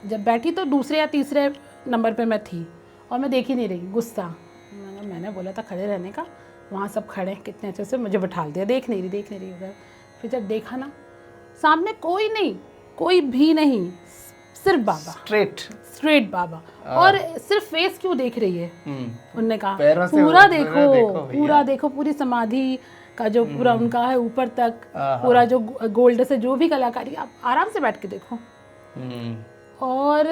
जब बैठी तो दूसरे या तीसरे नंबर पे मैं थी और मैं देख ही नहीं रही, गुस्सा। मैंने बोला था खड़े रहने का, वहाँ सब खड़े कितने अच्छे से, मुझे बैठा दिया, देख नहीं रही उधर। फिर जब देखा ना, सामने कोई भी नहीं, सिर्फ बाबा, स्ट्रेट बाबा। और सिर्फ फेस क्यों देख रही है, उनने कहा पूरा देखो, पूरी समाधि का जो पूरा उनका है ऊपर तक, पूरा जो गोल्ड से जो भी कलाकारी, आप आराम से बैठ के देखो। और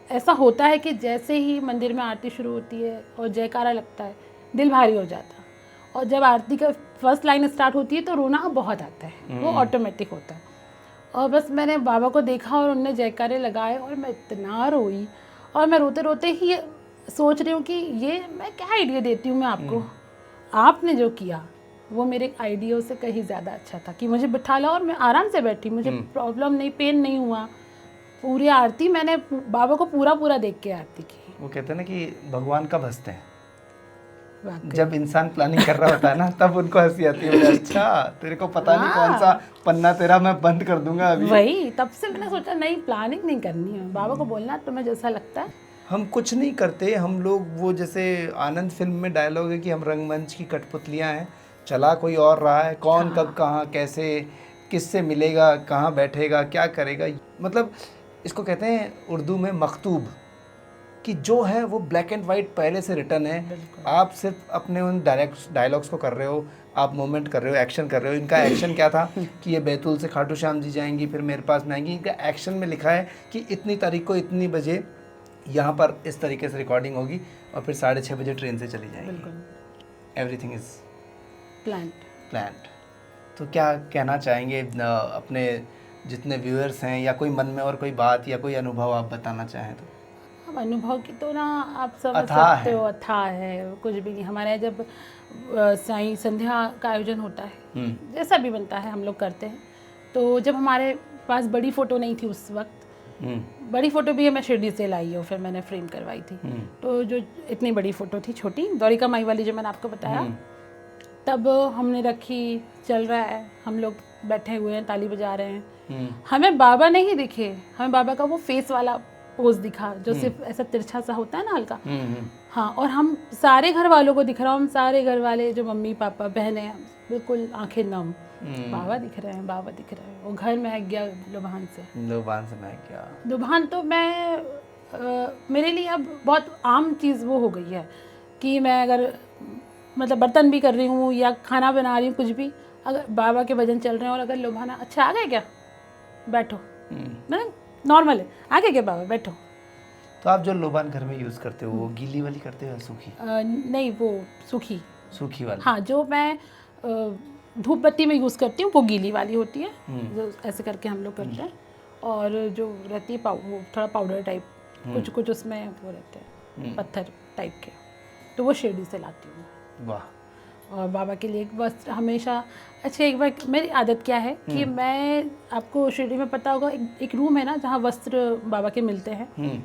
ऐसा होता है कि जैसे ही मंदिर में आरती शुरू होती है और जयकारा लगता है, दिल भारी हो जाता है। और जब आरती का फर्स्ट लाइन स्टार्ट होती है तो रोना बहुत आता है, वो ऑटोमेटिक होता है। और बस मैंने बाबा को देखा और उनने जयकारे लगाए और मैं इतना रोई। और मैं रोते रोते ही सोच रही हूँ कि ये मैं क्या आइडिया देती हूँ मैं आपको, आपने जो किया वो मेरे आइडिया से कहीं ज़्यादा अच्छा था कि मुझे बिठा ला और मैं आराम से बैठी, मुझे प्रॉब्लम नहीं, पेन नहीं हुआ। पूरी आरती मैंने बाबा को पूरा देख के आरती की। वो कहते हैं ना कि भगवान कब हंसते हैं, जब इंसान प्लानिंग कर रहा होता है ना, तब उनको हंसी आती है। अच्छा तेरे को पता नहीं कौन सा पन्ना तेरा मैं बंद कर दूंगा अभी। वही, तब से मैंने सोचा नहीं, प्लानिंग नहीं करनी है, बाबा को बोलना तुम्हें जैसा लगता है। हम कुछ नहीं करते, हम लोग वो जैसे आनंद फिल्म में डायलॉग है कि हम रंगमंच की कठपुतलियाँ हैं, चला कोई और रहा है, कौन कब कहाँ कैसे किससे मिलेगा, कहाँ बैठेगा, क्या करेगा। मतलब इसको कहते हैं उर्दू में मकतूब, कि जो है वो ब्लैक एंड वाइट पहले से रिटर्न है। आप सिर्फ अपने उन डायलॉग्स को कर रहे हो, आप मूवमेंट कर रहे हो, एक्शन कर रहे हो। इनका एक्शन क्या था कि ये बैतूल से खाटू श्याम जी जाएंगी, फिर मेरे पास में आएंगी। इनका एक्शन में लिखा है कि इतनी तारीख को इतनी बजे यहाँ पर इस तरीके से रिकॉर्डिंग होगी और फिर 6:30 बजे ट्रेन से चली जाएंगी। Everything is planned. तो क्या कहना चाहेंगे अपने जितने व्यूअर्स हैं, या कोई मन में और कोई बात या कोई अनुभव आप बताना चाहें तो? अब अनुभव की तो ना आप समझ सकते हो, अथाह है, कुछ भी नहीं। हमारे यहाँ जब साईं संध्या का आयोजन होता है, जैसा भी बनता है हम लोग करते हैं। तो जब हमारे पास बड़ी फ़ोटो नहीं थी उस वक्त, बड़ी फ़ोटो भी मैं शिरडी से लाई हूँ, फिर मैंने फ्रेम करवाई थी। तो जो इतनी बड़ी फ़ोटो थी, छोटी द्वारिका माई वाली जो मैंने आपको बताया, तब हमने रखी, चल रहा है, हम लोग बैठे हुए हैं, ताली बजा रहे हैं। हमें बाबा नहीं दिखे, हमें बाबा का वो फेस वाला पोज दिखा जो सिर्फ ऐसा तिरछा सा होता है ना, हल्का। हाँ, और हम सारे घर वालों को दिख रहा हूँ, हम सारे घर वाले जो मम्मी पापा बहनें, बिल्कुल आंखें नम, बाबा दिख रहे हैं, बाबा दिख रहे हैं। वो घर महक गया लुभान से महक गया। लुभान तो मैं मेरे लिए अब बहुत आम चीज़ वो हो गई है कि मैं अगर मतलब बर्तन भी कर रही हूँ या खाना बना रही हूँ, कुछ भी, अगर बाबा के भजन चल रहे हैं और अगर लुभाना, अच्छा आ गए क्या, बैठो, मतलब नॉर्मल है, आ गए क्या बाबा, बैठो। तो आप जो लोबान घर में यूज़ करते हो वो गीली वाली करते हो या सूखी? नहीं, वो सूखी। सूखी वाली। हाँ, जो मैं धूप बत्ती में यूज़ करती हूँ वो गीली वाली होती है, जो ऐसे करके हम लोग करते हैं। और जो रहती है वो थोड़ा पाउडर टाइप, कुछ कुछ उसमें वो रहते हैं पत्थर टाइप के, तो वो शिरडी से लाती हूँ। वाह। और बाबा के लिए वस्त्र हमेशा, अच्छा एक बार मेरी आदत क्या है कि मैं, आपको शिरडी में पता होगा एक रूम है ना जहाँ वस्त्र बाबा के मिलते हैं,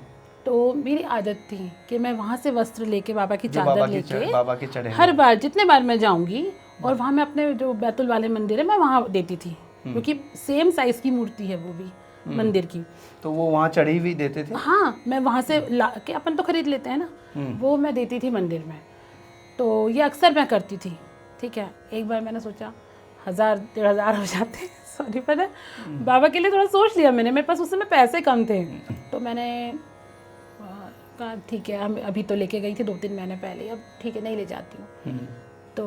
तो मेरी आदत थी कि मैं वहाँ से वस्त्र लेके, बाबा की चादर लेके, बाबा के चढ़े हर बार जितने बार मैं जाऊंगी, और वहाँ मैं अपने जो बैतुल वाले मंदिर है मैं वहाँ देती थी, क्योंकि सेम साइज की मूर्ति है वो भी मंदिर की। तो वो वहाँ चढ़ी हुई देते थे? हाँ, मैं वहाँ से ला के, अपन तो खरीद लेते हैं ना, वो मैं देती थी मंदिर में। तो ये अक्सर मैं करती थी, ठीक है। एक बार मैंने सोचा 1000-1500 हो जाते, सॉरी, पर बाबा के लिए थोड़ा सोच लिया मैंने, मेरे पास उस समय पैसे कम थे, तो मैंने कहा ठीक है, हम अभी तो लेके गई थी 2-3 महीने पहले, अब ठीक है नहीं ले जाती हूँ। तो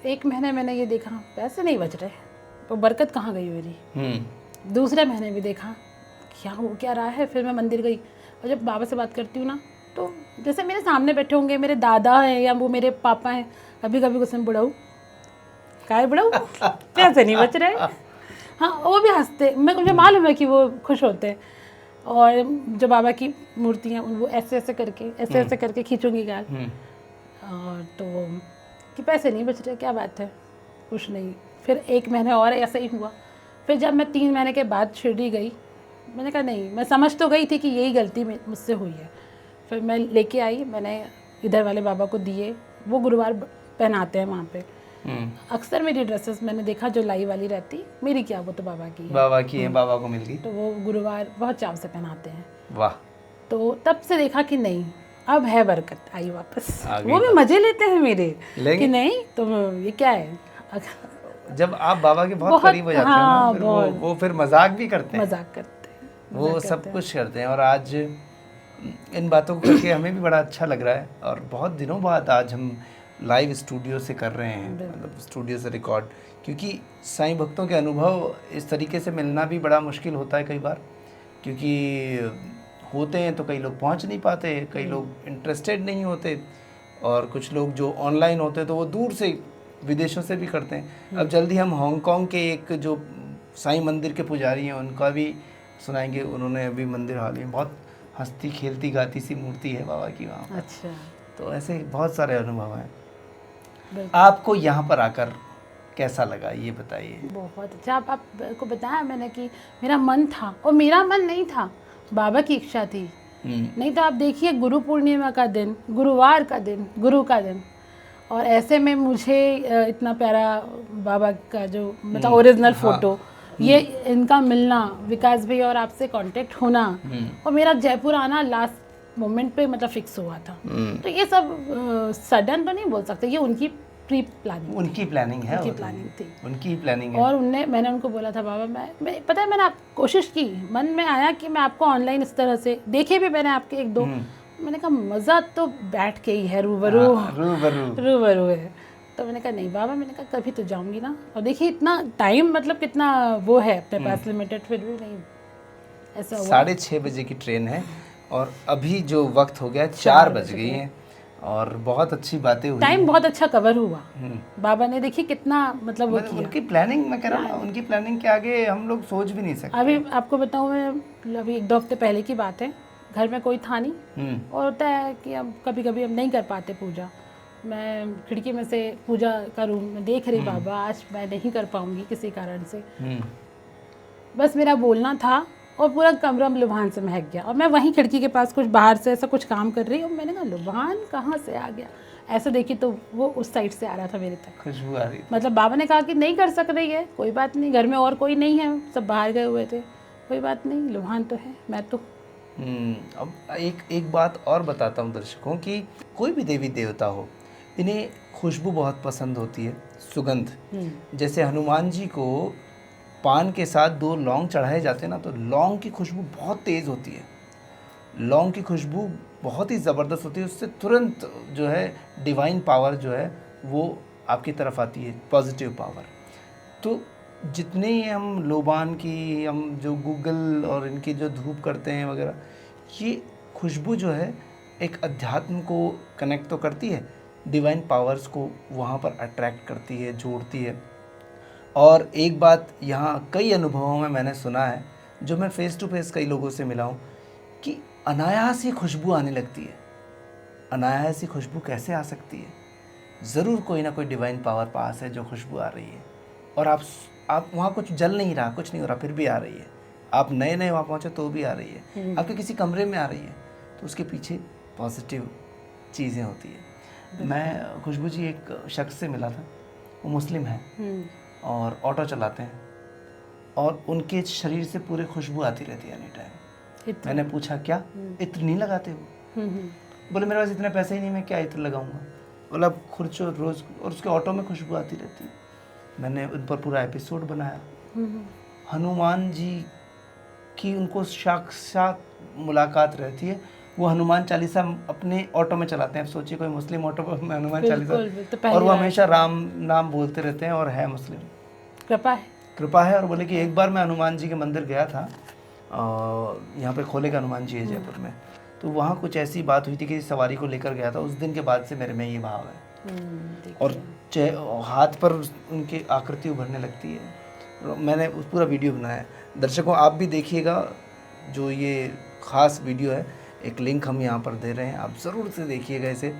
1 महीने मैंने ये देखा पैसे नहीं बच रहे, तो बरकत कहाँ गई मेरी। दूसरे महीने भी देखा क्या हो क्या रहा है, फिर मैं मंदिर गई, और जब बाबा से बात करती हूँ ना, तो जैसे मेरे सामने बैठे होंगे मेरे दादा हैं या वो मेरे पापा हैं, कभी कभी कुछ बुढ़ाऊ, काय बुढ़ाऊ, पैसे नहीं बच रहे, हाँ, वो भी हंसते, मुझे मालूम है कि वो खुश होते हैं। और जो बाबा की मूर्तियाँ, वो ऐसे ऐसे करके खींचूंगी गाल, और तो कि पैसे नहीं बच रहे, क्या बात है, कुछ नहीं। फिर 1 महीने और ऐसा ही हुआ। फिर जब मैं 3 महीने के बाद शिरडी गई, मैंने कहा नहीं, मैं समझ तो गई थी कि यही गलती मुझसे हुई है। फिर मैं लेके आई, मैंने इधर वाले बाबा को दिए, वो गुरुवार पहनाते हैं वहाँ पे। अक्सर मेरी ड्रेसेस मैंने देखा जो लाई वाली रहती, मेरी क्या, वो तो बाबा की है, बाबा की है, बाबा को मिल गई, तो वो गुरुवार बहुत चाव से पहनाते हैं। वाह। तो तब से देखा कि नहीं, अब है बरकत आई वापस, वो भी मजे लेते हैं मेरे कि नहीं, तो ये क्या है। जब आप बाबा के बहुत करीब हो जाते हैं ना, फिर वो फिर मजाक भी करते हैं, मजाक करते हैं, वो सब कुछ करते हैं। और आज इन बातों को करके हमें भी बड़ा अच्छा लग रहा है, और बहुत दिनों बाद आज हम लाइव स्टूडियो से कर रहे हैं, मतलब स्टूडियो से रिकॉर्ड, क्योंकि साईं भक्तों के अनुभव इस तरीके से मिलना भी बड़ा मुश्किल होता है कई बार, क्योंकि होते हैं तो कई लोग पहुंच नहीं पाते, कई लोग इंटरेस्टेड नहीं होते, और कुछ लोग जो ऑनलाइन होते हैं तो वो दूर से विदेशों से भी करते हैं। अब जल्दी हम हांगकांग के एक जो साईं मंदिर के पुजारी हैं उनका भी सुनाएंगे। उन्होंने अभी मंदिर हाल ही में, बहुत हंसती खेलती गाती सी मूर्ति है बाबा की वहाँ पर। अच्छा, तो ऐसे बहुत सारे अनुभव हैं। आपको यहाँ पर आकर कैसा लगा ये बताइए। बहुत अच्छा, आपको बताया मैंने कि मेरा मन था, और मेरा मन नहीं था, बाबा की इच्छा थी। नहीं तो आप देखिए, गुरु पूर्णिमा का दिन, गुरुवार का दिन, गुरु का दिन, और ऐसे में मुझे इतना प्यारा बाबा का जो मतलब ओरिजिनल फोटो, ये इनका मिलना, विकास भाई और आपसे कांटेक्ट होना, और मेरा जयपुर आना लास्ट मोमेंट पे मतलब फिक्स हुआ था। तो ये सब सडन तो नहीं बोल सकते, ये उनकी प्री प्लानिंग, उनकी प्लानिंग है, उनकी प्लानिंग थी, उनकी प्लानिंग है। और मैंने उनको बोला था बाबा, मैं पता है, मैंने आप कोशिश की, मन में आया कि मैं आपको ऑनलाइन इस तरह से देखे भी मैंने आपके 1-2, मैंने कहा मज़ा तो बैठ के ही है, रूबरू है। तो मैंने कहा नहीं बाबा, मैंने कहा कभी तो जाऊंगी ना, और देखिए इतना टाइम, मतलब कितना वो है अपने पास लिमिटेड, फिर भी नहीं, ऐसा हुआ। 6:30 बजे की ट्रेन है, और अभी जो वक्त हो गया 4 बज गई हैं, और बहुत अच्छी बातें हुई, टाइम बहुत अच्छा कवर हुआ। बाबा ने देखिए कितना मतलब वो किया। उनकी प्लानिंग, मैं कह रहा हूँ उनकी प्लानिंग के आगे हम लोग सोच भी नहीं सकते। अभी आपको बताऊँ, मैं अभी 1-2 हफ्ते पहले की बात है, घर में कोई था नहीं, और होता है कि अब कभी कभी हम नहीं कर पाते पूजा, मैं खिड़की में से पूजा का रूम में देख रही, बाबा आज मैं नहीं कर पाऊंगी किसी कारण से, बस मेरा बोलना था, और पूरा कमरा लुभान से महक गया, और मैं वहीं खिड़की के पास कुछ बाहर से ऐसा कुछ काम कर रही हूँ, मैंने कहा लुभान कहाँ से आ गया, ऐसे देखी तो वो उस साइड से आ रहा था मेरे तक, खुशबू आ रही। मतलब बाबा ने कहा कि नहीं कर सक रही है, कोई बात नहीं, घर में और कोई नहीं है, सब बाहर गए हुए थे, कोई बात नहीं, लुभान तो है, मैं तो। अब एक बात और बताता हूँ दर्शकों कि कोई भी देवी देवता हो, इन्हें खुशबू बहुत पसंद होती है, सुगंध। जैसे हनुमान जी को पान के साथ 2 लौंग चढ़ाए जाते हैं ना, तो लौंग की खुशबू बहुत तेज़ होती है, लौंग की खुशबू बहुत ही ज़बरदस्त होती है, उससे तुरंत जो है डिवाइन पावर जो है वो आपकी तरफ आती है, पॉजिटिव पावर। तो जितने ही हम लोबान की, हम जो गूगल और इनकी जो धूप करते हैं वगैरह, ये खुशबू जो है एक अध्यात्म को कनेक्ट तो करती है, डिवाइन पावर्स को वहाँ पर अट्रैक्ट करती है, जोड़ती है। और एक बात यहाँ कई अनुभवों में मैंने सुना है, जो मैं फ़ेस टू फेस कई लोगों से मिला हूँ, कि अनायास ही खुशबू आने लगती है। अनायास ही खुशबू कैसे आ सकती है? ज़रूर कोई ना कोई डिवाइन पावर पास है जो खुशबू आ रही है, और आप वहाँ कुछ जल नहीं रहा, कुछ नहीं हो रहा, फिर भी आ रही है। आप नए नए वहाँ पहुँचे तो भी आ रही है, आपके किसी कमरे में आ रही है, तो उसके पीछे पॉजिटिव चीज़ें होती है। मैं खुशबू जी एक शख्स से मिला था, वो मुस्लिम है और ऑटो चलाते हैं, और उनके शरीर से पूरे खुशबू आती रहती है एनी टाइम। मैंने पूछा क्या इत्र नहीं लगाते हो? बोले मेरे पास इतने पैसे ही नहीं, मैं क्या इत्र लगाऊंगा। बोला खुर्चो रोज़, और उसके ऑटो में खुशबू आती रहती है। मैंने उन पर पूरा एपिसोड बनाया। हनुमान जी की उनको साक्षात मुलाकात रहती है, वो हनुमान चालीसा अपने ऑटो में चलाते हैं। अब सोचिए कोई मुस्लिम ऑटो में हनुमान चालीसा, और वो हमेशा राम नाम बोलते रहते हैं, और है मुस्लिम, कृपा है। और बोले कि एक बार मैं हनुमान जी के मंदिर गया था, यहाँ पे खोले का हनुमान जी है जयपुर में, तो वहाँ कुछ ऐसी बात हुई थी कि सवारी को लेकर गया था। उस दिन के बाद से मेरे में ये भाव है, और हाथ पर उनकी आकृति उभरने लगती है। मैंने उस पूरा वीडियो बनाया, दर्शकों आप भी देखिएगा, जो ये ख़ास वीडियो है, एक लिंक हम यहाँ पर दे रहे हैं, आप ज़रूर से देखिएगा इसे।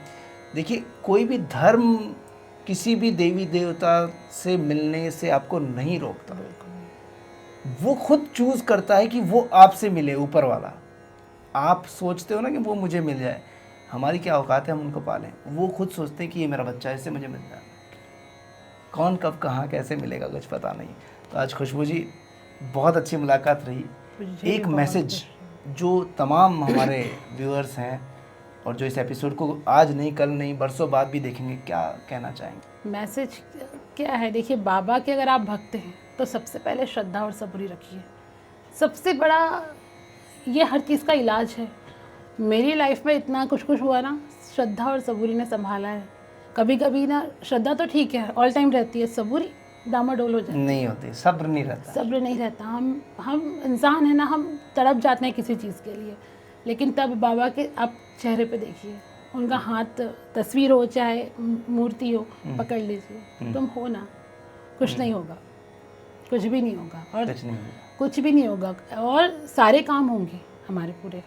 देखिए, कोई भी धर्म किसी भी देवी देवता से मिलने से आपको नहीं रोकता, वो खुद चूज़ करता है कि वो आपसे मिले, ऊपर वाला। आप सोचते हो ना कि वो मुझे मिल जाए, हमारी क्या औकात है हम उनको पालें। वो खुद सोचते हैं कि ये मेरा बच्चा है, इससे मुझे मिल जाए। कौन कब कहाँ कैसे मिलेगा कुछ पता नहीं। तो आज खुशबू जी बहुत अच्छी मुलाकात रही। एक मैसेज जो तमाम हमारे व्यूअर्स हैं और जो इस एपिसोड को आज नहीं, कल नहीं, बरसों बाद भी देखेंगे, क्या कहना चाहेंगे? मैसेज क्या है? देखिए, बाबा के अगर आप भक्त हैं तो सबसे पहले श्रद्धा और सबूरी रखिए। सबसे बड़ा ये हर चीज़ का इलाज है। मेरी लाइफ में इतना कुछ हुआ ना, श्रद्धा और सबूरी ने संभाला है। कभी कभी ना श्रद्धा तो ठीक है, ऑल टाइम रहती है, सबूरी डामाडोल हो जाती है, नहीं होती, सब्र नहीं रहता। सब्र नहीं रहता। हम इंसान है ना, हम तड़प जाते हैं किसी चीज़ के लिए, लेकिन तब बाबा के आप चेहरे पे देखिए, उनका हाथ, तस्वीर हो चाहे मूर्ति हो, पकड़ लीजिए, तुम हो ना, कुछ नहीं होगा, कुछ भी नहीं होगा, और कुछ भी नहीं होगा, और सारे काम होंगे हमारे पूरे।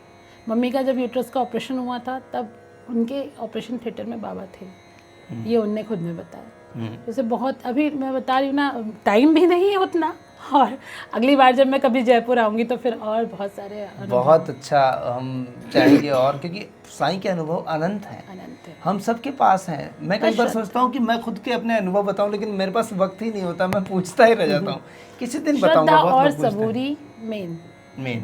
मम्मी का जब यूट्रस का ऑपरेशन हुआ था, तब उनके ऑपरेशन थिएटर में बाबा थे, ये उनने खुद में बताया। जैसे बहुत, अभी मैं बता रही हूँ ना, टाइम भी नहीं है उतना, और अगली बार जब मैं कभी जयपुर आऊँगी तो फिर और बहुत सारे बहुत अच्छा हम चाहेंगे, और क्योंकि साईं के अनुभव अनंत हैं, हम सबके पास हैं। मैं कई बार सोचता हूँ कि मैं खुद के अपने अनुभव बताऊँ, लेकिन मेरे पास वक्त ही नहीं होता, मैं पूछता ही रह जाता हूँ, किसी दिन बताऊँगा। और सबूरी मेन,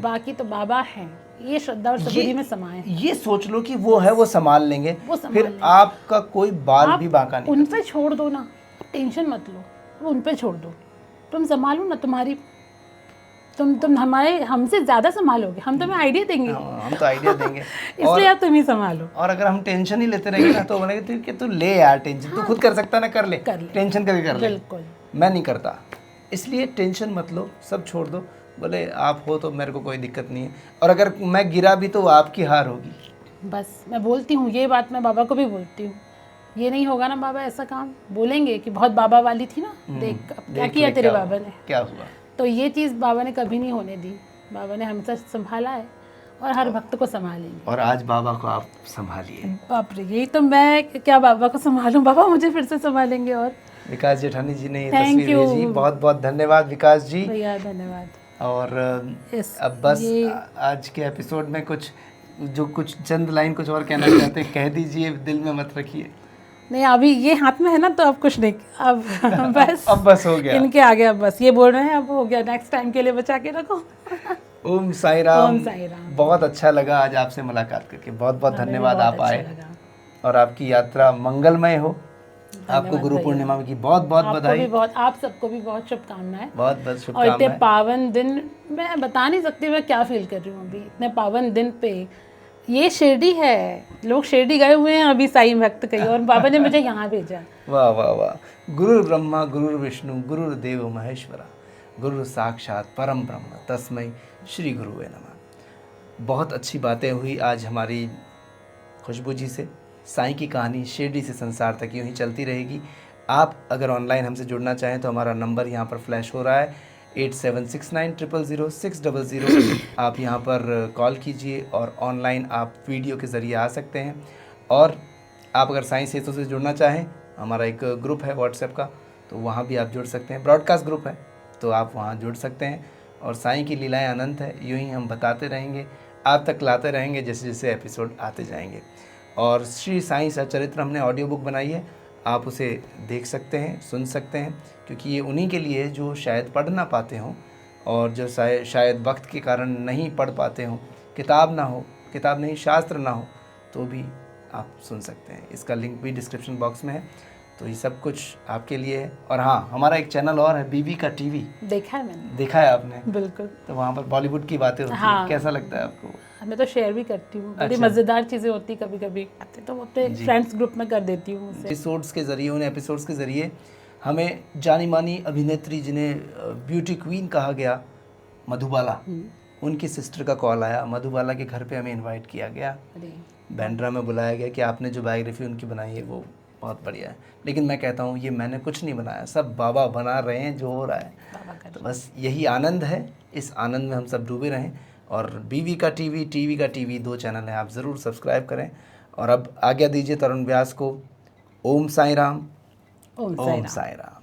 बाकी तो बाबा हैं, ये श्रद्धा और सबूरी में समाये हैं। ये सोच लो कि वो है, वो संभाल लेंगे, फिर आपका कोई बाल भी बांका नहीं। उन पे छोड़ दो ना, टेंशन मत लो, वो उन पे छोड़ दो, तुम संभालो ना, तुम्हारी तुम हमारे हमसे ज़्यादा संभालोगे, हम तुम्हें आइडिया देंगे। हम तो आइडिया देंगे इसलिए आप तुम ही संभालो। और अगर हम टेंशन ही लेते रहेंगे ना, तो बोलेंगे कि तू ले यार टेंशन, तू खुद कर सकता ना, कर ले, टेंशन करके कर ले। बिल्कुल, मैं नहीं करता, इसलिए टेंशन मत लो, सब छोड़ दो। बोले आप हो तो मेरे को कोई दिक्कत नहीं है, और अगर मैं गिरा भी तो आपकी हार होगी। बस मैं बोलती हूँ, ये बात मैं बाबा को भी बोलती हूँ, ये नहीं होगा ना बाबा ऐसा काम, बोलेंगे कि बहुत बाबा वाली थी ना, देख क्या किया तेरे बाबा ने, क्या हुआ। तो ये चीज़ बाबा ने कभी नहीं होने दी, बाबा ने हमसे संभाला है, और हर भक्त को संभालेंगे। और आज बाबा को आप संभालिए। बाप रे, यही तो मैं क्या बाबा को संभालूं, बाबा मुझे फिर से संभालेंगे। और विकास जेठानी जी ने ये तस्वीर भेजी, बहुत बहुत धन्यवाद विकास जी। भैया धन्यवाद। और अब बस आज के एपिसोड में कुछ चंद लाइन कुछ और कहना चाहते हैं, कह दीजिए, दिल में मत रखिए। नहीं, अभी ये हाथ में है ना, तो अब कुछ नहीं, अब बस अब बस हो गया, इनके आगे अब बस ये बोल रहे हैं, अब हो गया, नेक्स्ट टाइम के लिए बचा के रखो। ओम साई राम। ओम साई राम। बहुत अच्छा लगा आज आपसे मुलाकात करके, बहुत बहुत धन्यवाद, आप आए, और आपकी यात्रा मंगलमय हो। आपको गुरु पूर्णिमा की बहुत बहुत बधाई। आप सबको भी बहुत शुभकामनाएं। बहुत बहुत शुभकामनाएं। और इतने पावन दिन, मैं बता नहीं सकती मैं क्या फील कर रही हूँ अभी, इतने पावन दिन पे ये शिरडी है, लोग शिरडी गए हुए हैं अभी साईं भक्त कहीं, और बाबा ने मुझे यहाँ भेजा। वाह वाह वाह। गुरु ब्रह्मा गुरु विष्णु गुरुर्देव महेश्वरा, गुरु साक्षात परम ब्रह्म तस्मै श्री गुरुवे नमः। बहुत अच्छी बातें हुई आज हमारी खुशबू जी से। साईं की कहानी शिरडी से संसार तक यूँ ही चलती रहेगी। आप अगर ऑनलाइन हमसे जुड़ना चाहें तो हमारा नंबर यहाँ पर फ्लैश हो रहा है 8769000600। आप यहाँ पर कॉल कीजिए और ऑनलाइन आप वीडियो के ज़रिए आ सकते हैं। और आप अगर साईं सेतु से जुड़ना चाहें, हमारा एक ग्रुप है व्हाट्सएप का, तो वहाँ भी आप जुड़ सकते हैं। ब्रॉडकास्ट ग्रुप है तो आप वहाँ जुड़ सकते हैं। और साईं की लीलाएं अनंत है, यूँ ही हम बताते रहेंगे, आप तक लाते रहेंगे जैसे जैसे एपिसोड आते जाएंगे। और श्री साईं सच्चरित्र हमने ऑडियो बुक बनाई है, आप उसे देख सकते हैं, सुन सकते हैं, क्योंकि ये उन्हीं के लिए है जो शायद पढ़ ना पाते हों और जो शायद वक्त के कारण नहीं पढ़ पाते हों, किताब नहीं शास्त्र ना हो, तो भी आप सुन सकते हैं। इसका लिंक भी डिस्क्रिप्शन बॉक्स में है। तो ये सब कुछ आपके लिए है। और हाँ, हमारा एक चैनल और है बीवी का टीवी, देखा है मैंने। देखा है आपने? बिल्कुल। तो वहाँ पर बॉलीवुड की बातें होती हाँ। हैं, कैसा लगता है आपको? मैं तो शेयर भी करती हूँ, बड़ी अच्छा। मज़ेदार चीज़ें होती कभी कभी, तो वो अपने फ्रेंड्स ग्रुप में कर देती हूँ उसे। एपिसोड्स के ज़रिए, उन एपिसोड्स के ज़रिए हमें जानी मानी अभिनेत्री जिन्हें ब्यूटी क्वीन कहा गया, मधुबाला, उनकी सिस्टर का कॉल आया। मधुबाला के घर पे हमें इनवाइट किया गया, अरे बैंड्रा में बुलाया गया कि आपने जो बायोग्राफी उनकी बनाई है वो बहुत बढ़िया है। लेकिन मैं कहता हूँ ये मैंने कुछ नहीं बनाया, सब बाबा बना रहे हैं जो हो रहा है। बाबा कर तो बस यही आनंद है, इस आनंद में हम सब डूबे रहें। और बीवी का टीवी, टीवी का टीवी 2 चैनल हैं, आप ज़रूर सब्सक्राइब करें। और अब आज्ञा दीजिए तरुण व्यास को। ओम साईं राम। ओम ओम साईं राम। साईं राम।